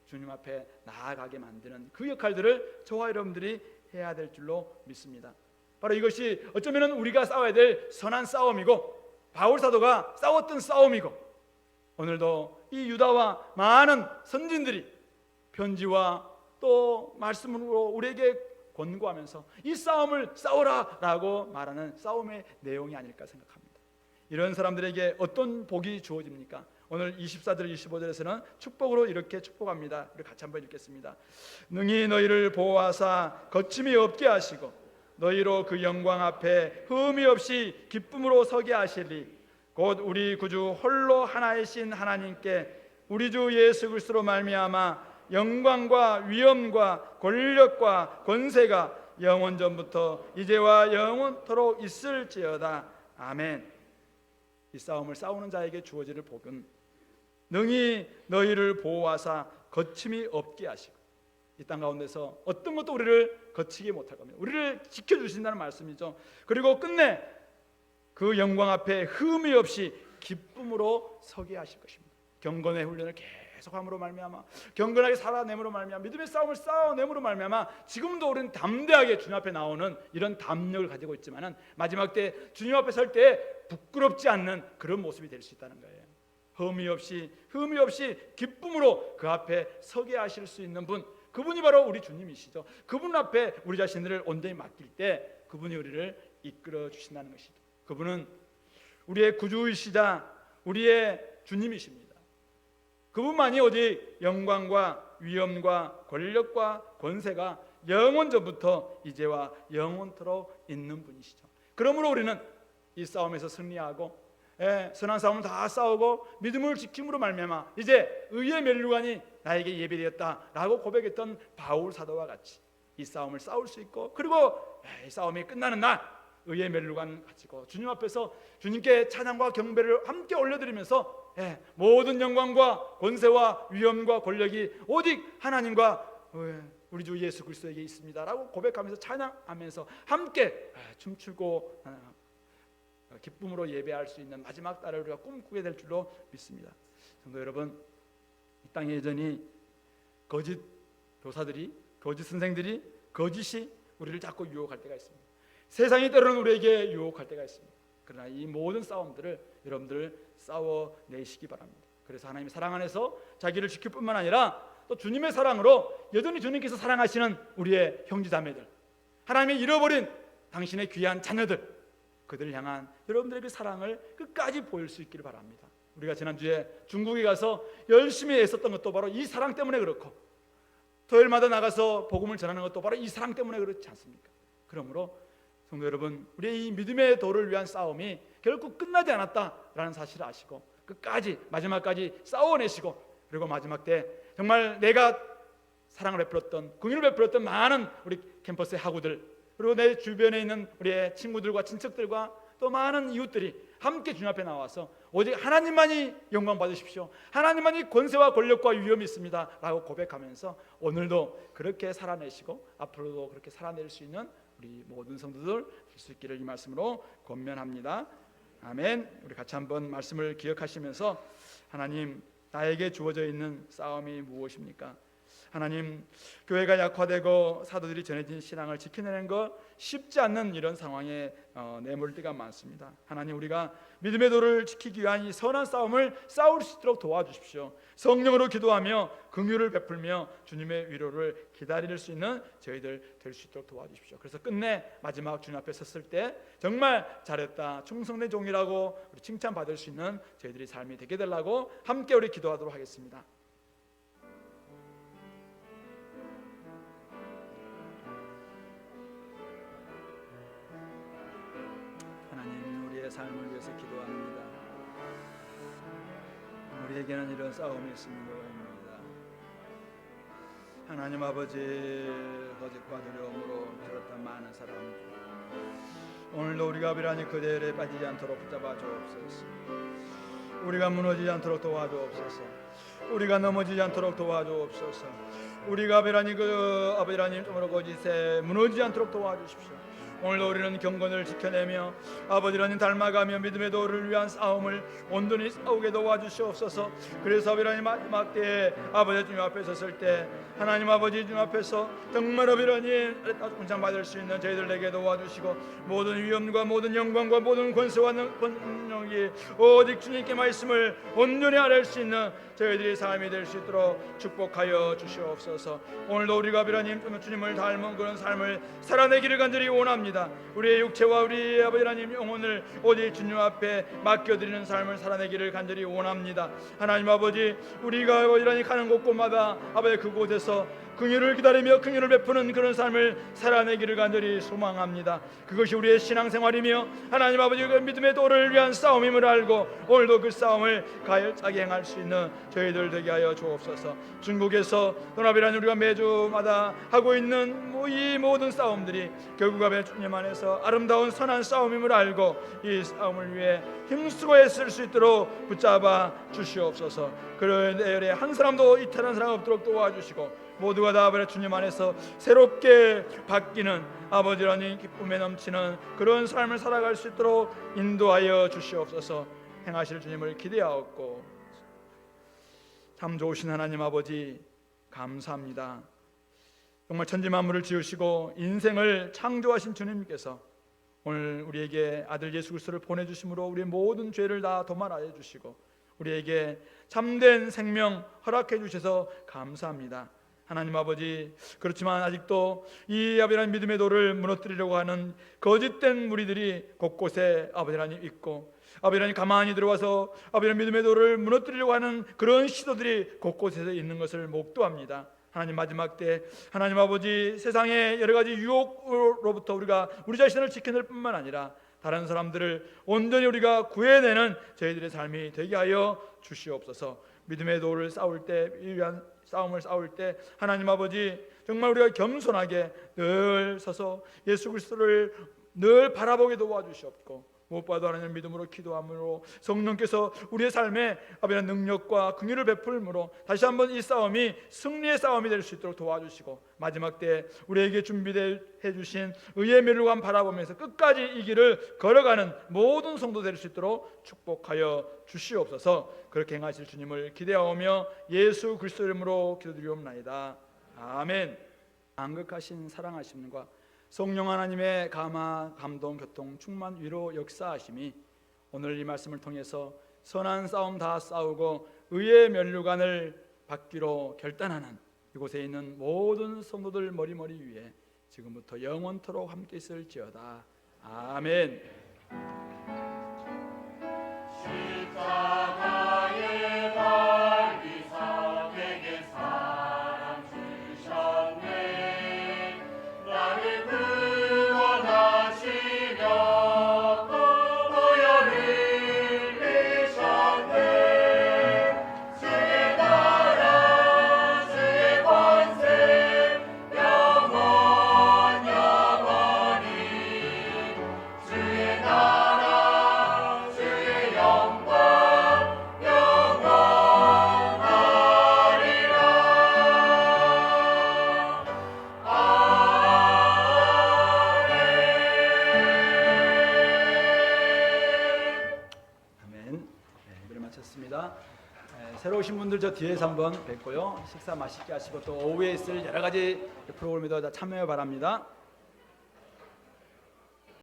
주님 앞에 나아가게 만드는 그 역할들을 저와 여러분들이 해야 될 줄로 믿습니다. 바로 이것이 어쩌면 우리가 싸워야 될 선한 싸움이고, 바울 사도가 싸웠던 싸움이고, 오늘도 이 유다와 많은 선진들이 편지와 또 말씀으로 우리에게 권고하면서 이 싸움을 싸우라라고 말하는 싸움의 내용이 아닐까 생각합니다. 이런 사람들에게 어떤 복이 주어집니까? 오늘 24절 25절에서는 축복으로 이렇게 축복합니다. 우리 같이 한번 읽겠습니다. 능히 너희를 보호하사 거침이 없게 하시고 너희로 그 영광 앞에 흠이 없이 기쁨으로 서게 하시리. 곧 우리 구주 홀로 하나이신 하나님께 우리 주 예수 그리스도로 말미암아 영광과 위엄과 권력과 권세가 영원 전부터 이제와 영원토록 있을지어다. 아멘. 이 싸움을 싸우는 자에게 주어질 복은 능히 너희를 보호하사 거침이 없게 하시고, 이 땅 가운데서 어떤 것도 우리를 거치게 못할 겁니다. 우리를 지켜주신다는 말씀이죠. 그리고 끝내 그 영광 앞에 흠이 없이 기쁨으로 서게 하실 것입니다. 경건의 훈련을 계속함으로 말미암아, 경건하게 살아내므로 말미암아, 믿음의 싸움을 싸워내므로 말미암아 지금도 우리는 담대하게 주님 앞에 나오는 이런 담력을 가지고 있지만은 마지막 때 주님 앞에 설 때 부끄럽지 않는 그런 모습이 될 수 있다는 거예요. 흠이 없이 기쁨으로 그 앞에 서게 하실 수 있는 분, 그분이 바로 우리 주님이시죠. 그분 앞에 우리 자신들을 온전히 맡길 때 그분이 우리를 이끌어 주신다는 것이죠. 그분은 우리의 구주이시자 우리의 주님이십니다. 그분만이 오직 영광과 위엄과 권력과 권세가 영원 전부터 이제와 영원토록 있는 분이시죠. 그러므로 우리는 이 싸움에서 승리하고 선한 싸움을 다 싸우고 믿음을 지킴으로 말미암아 이제 의의 면류관이 나에게 예배되었다라고 고백했던 바울 사도와 같이 이 싸움을 싸울 수 있고, 그리고 이 싸움이 끝나는 날 의의 면류관 가지고 주님 앞에서 주님께 찬양과 경배를 함께 올려드리면서 모든 영광과 권세와 위엄과 권력이 오직 하나님과 우리 주 예수 그리스도에게 있습니다라고 고백하면서 찬양하면서 함께 춤추고 기쁨으로 예배할 수 있는 마지막 날을 우리가 꿈꾸게 될 줄로 믿습니다. 성도 여러분, 이 땅에 여전히 거짓 교사들이, 거짓 선생들이, 거짓이 우리를 자꾸 유혹할 때가 있습니다. 세상이 때로는 우리에게 유혹할 때가 있습니다. 그러나 이 모든 싸움들을 여러분들 싸워내시기 바랍니다. 그래서 하나님의 사랑 안에서 자기를 지킬 뿐만 아니라 또 주님의 사랑으로 여전히 주님께서 사랑하시는 우리의 형제자매들, 하나님의 잃어버린 당신의 귀한 자녀들, 그들을 향한 여러분들의 그 사랑을 끝까지 보일 수 있기를 바랍니다. 우리가 지난주에 중국에 가서 열심히 애썼던 것도 바로 이 사랑 때문에 그렇고, 토요일마다 나가서 복음을 전하는 것도 바로 이 사랑 때문에 그렇지 않습니까? 그러므로 성도 여러분, 우리의 이 믿음의 도를 위한 싸움이 결국 끝나지 않았다라는 사실을 아시고 끝까지 마지막까지 싸워내시고, 그리고 마지막 때 정말 내가 사랑을 베풀었던, 긍휼을 베풀었던 많은 우리 캠퍼스의 학우들, 그리고 내 주변에 있는 우리의 친구들과 친척들과 또 많은 이웃들이 함께 주님 앞에 나와서 오직 하나님만이 영광 받으십시오, 하나님만이 권세와 권력과 위엄이 있습니다 라고 고백하면서 오늘도 그렇게 살아내시고 앞으로도 그렇게 살아낼 수 있는 우리 모든 성도들 될 수 있기를 이 말씀으로 권면합니다. 아멘. 우리 같이 한번 말씀을 기억하시면서, 하나님, 나에게 주어져 있는 싸움이 무엇입니까? 하나님, 교회가 약화되고 사도들이 전해진 신앙을 지켜내는 것 쉽지 않는 이런 상황에 내몰 때가 많습니다. 하나님, 우리가 믿음의 도를 지키기 위한 이 선한 싸움을 싸울 수 있도록 도와주십시오. 성령으로 기도하며 긍휼을 베풀며 주님의 위로를 기다릴 수 있는 저희들 될 수 있도록 도와주십시오. 그래서 끝내 마지막 주님 앞에 섰을 때 정말 잘했다, 충성된 종이라고 우리 칭찬받을 수 있는 저희들이 삶이 되게 되려고 함께 우리 기도하도록 하겠습니다. 삶을 위해서 기도합니다. 우리에게는 이런 싸움이 있습니다. 하나님 아버지, 거짓과 두려움으로 들었던 많은 사람들, 오늘도 우리가 비란히 그 대열에 빠지지 않도록 붙잡아 주옵소서. 우리가 무너지지 않도록 도와주옵소서. 우리가 넘어지지 않도록 도와주옵소서. 우리가 비란히 그 아버지 하나님 tom으로 거짓에 무너지지 않도록 도와주십시오. 오늘도 우리는 경건을 지켜내며 아버지를 닮아가며 믿음의 도를 위한 싸움을 온전히 싸우게 도와주시옵소서. 그래서 아버지 마지막 때에 아버지 주님 앞에 섰을 때 하나님 아버지 주님 앞에서 정말 아버지 칭찬받을 수 있는 저희들에게 도와주시고 모든 위엄과 모든 영광과 모든 권세와 권력이 오직 주님께 말씀을 온전히 아뢰 수 있는 저희들의 삶이 될 수 있도록 축복하여 주시옵소서. 오늘도 우리가 하나님 주님을 닮은 그런 삶을 살아내기를 간절히 원합니다. 우리의 육체와 우리의 아버지 하나님 영혼을 오직 주님 앞에 맡겨드리는 삶을 살아내기를 간절히 원합니다. 하나님 아버지 우리가 아버지 하나님 가는 곳곳마다 아버지 그곳에서 긍휼을 기다리며 긍휼을 베푸는 그런 삶을 살아내기를 간절히 소망합니다. 그것이 우리의 신앙생활이며 하나님 아버지의 믿음의 도를 위한 싸움임을 알고 오늘도 그 싸움을 가열차게 행할 수 있는 저희들 되게 하여 주옵소서. 중국에서 도나비라는 우리가 매주마다 하고 있는 이 모든 싸움들이 결국 아버지 주님 안에서 아름다운 선한 싸움임을 알고 이 싸움을 위해 힘쓰고 애쓸 수 있도록 붙잡아 주시옵소서. 그런 내열에 한 사람도 이탈한 사람 없도록 도와주시고 모두가 다 아버지 주님 안에서 새롭게 바뀌는 아버지 하나님 기쁨에 넘치는 그런 삶을 살아갈 수 있도록 인도하여 주시옵소서. 행하실 주님을 기대하옵고 참 좋으신 하나님 아버지 감사합니다. 정말 천지 만물을 지으시고 인생을 창조하신 주님께서 오늘 우리에게 아들 예수 그리스도를 보내주심으로 우리의 모든 죄를 다 도말하여 주시고 우리에게 참된 생명 허락해 주셔서 감사합니다. 하나님 아버지 그렇지만 아직도 이 아버지 하나님 믿음의 도를 무너뜨리려고 하는 거짓된 무리들이 곳곳에 아버지 하나님 있고 아버지 하나님 가만히 들어와서 아버지 하나님 믿음의 도를 무너뜨리려고 하는 그런 시도들이 곳곳에서 있는 것을 목도합니다. 하나님 마지막 때 하나님 아버지 세상의 여러 가지 유혹으로부터 우리가 우리 자신을 지켜낼 뿐만 아니라 다른 사람들을 온전히 우리가 구해내는 저희들의 삶이 되게 하여 주시옵소서. 믿음의 도를 싸울 때 위한 싸움을 싸울 때 하나님 아버지 정말 우리가 겸손하게 늘 서서 예수 그리스도를 늘 바라보게 도와주시옵고 무엇보다도 하나님 믿음으로 기도함으로 성령께서 우리의 삶에 아버지의 능력과 긍휼을 베풀므로 다시 한번 이 싸움이 승리의 싸움이 될 수 있도록 도와주시고 마지막 때 우리에게 준비해 주신 의의 멸류관 바라보면서 끝까지 이 길을 걸어가는 모든 성도 될 수 있도록 축복하여 주시옵소서. 그렇게 행하실 주님을 기대하오며 예수 그리스도 이름으로 기도드리옵나이다. 아멘. 안극하신 사랑하심과 성령 하나님의 감화, 감동, 교통, 충만, 위로, 역사하심이 오늘 이 말씀을 통해서 선한 싸움 다 싸우고 의의 면류관을 받기로 결단하는 이곳에 있는 모든 성도들 머리머리 위에 지금부터 영원토록 함께 있을지어다. 아멘. 십자가에 달리사 내게 사랑 주셨네. 나를 구원하시며 보혈을 흘리셨네. 주의 나라 주의 권세 영원 영원히 주의 나라 주의 영광 새로 오신 분들 저 뒤에서 한번 뵙고요. 식사 맛있게 하시고 또 오후에 있을 여러 가지 프로그램에도 참여해 바랍니다.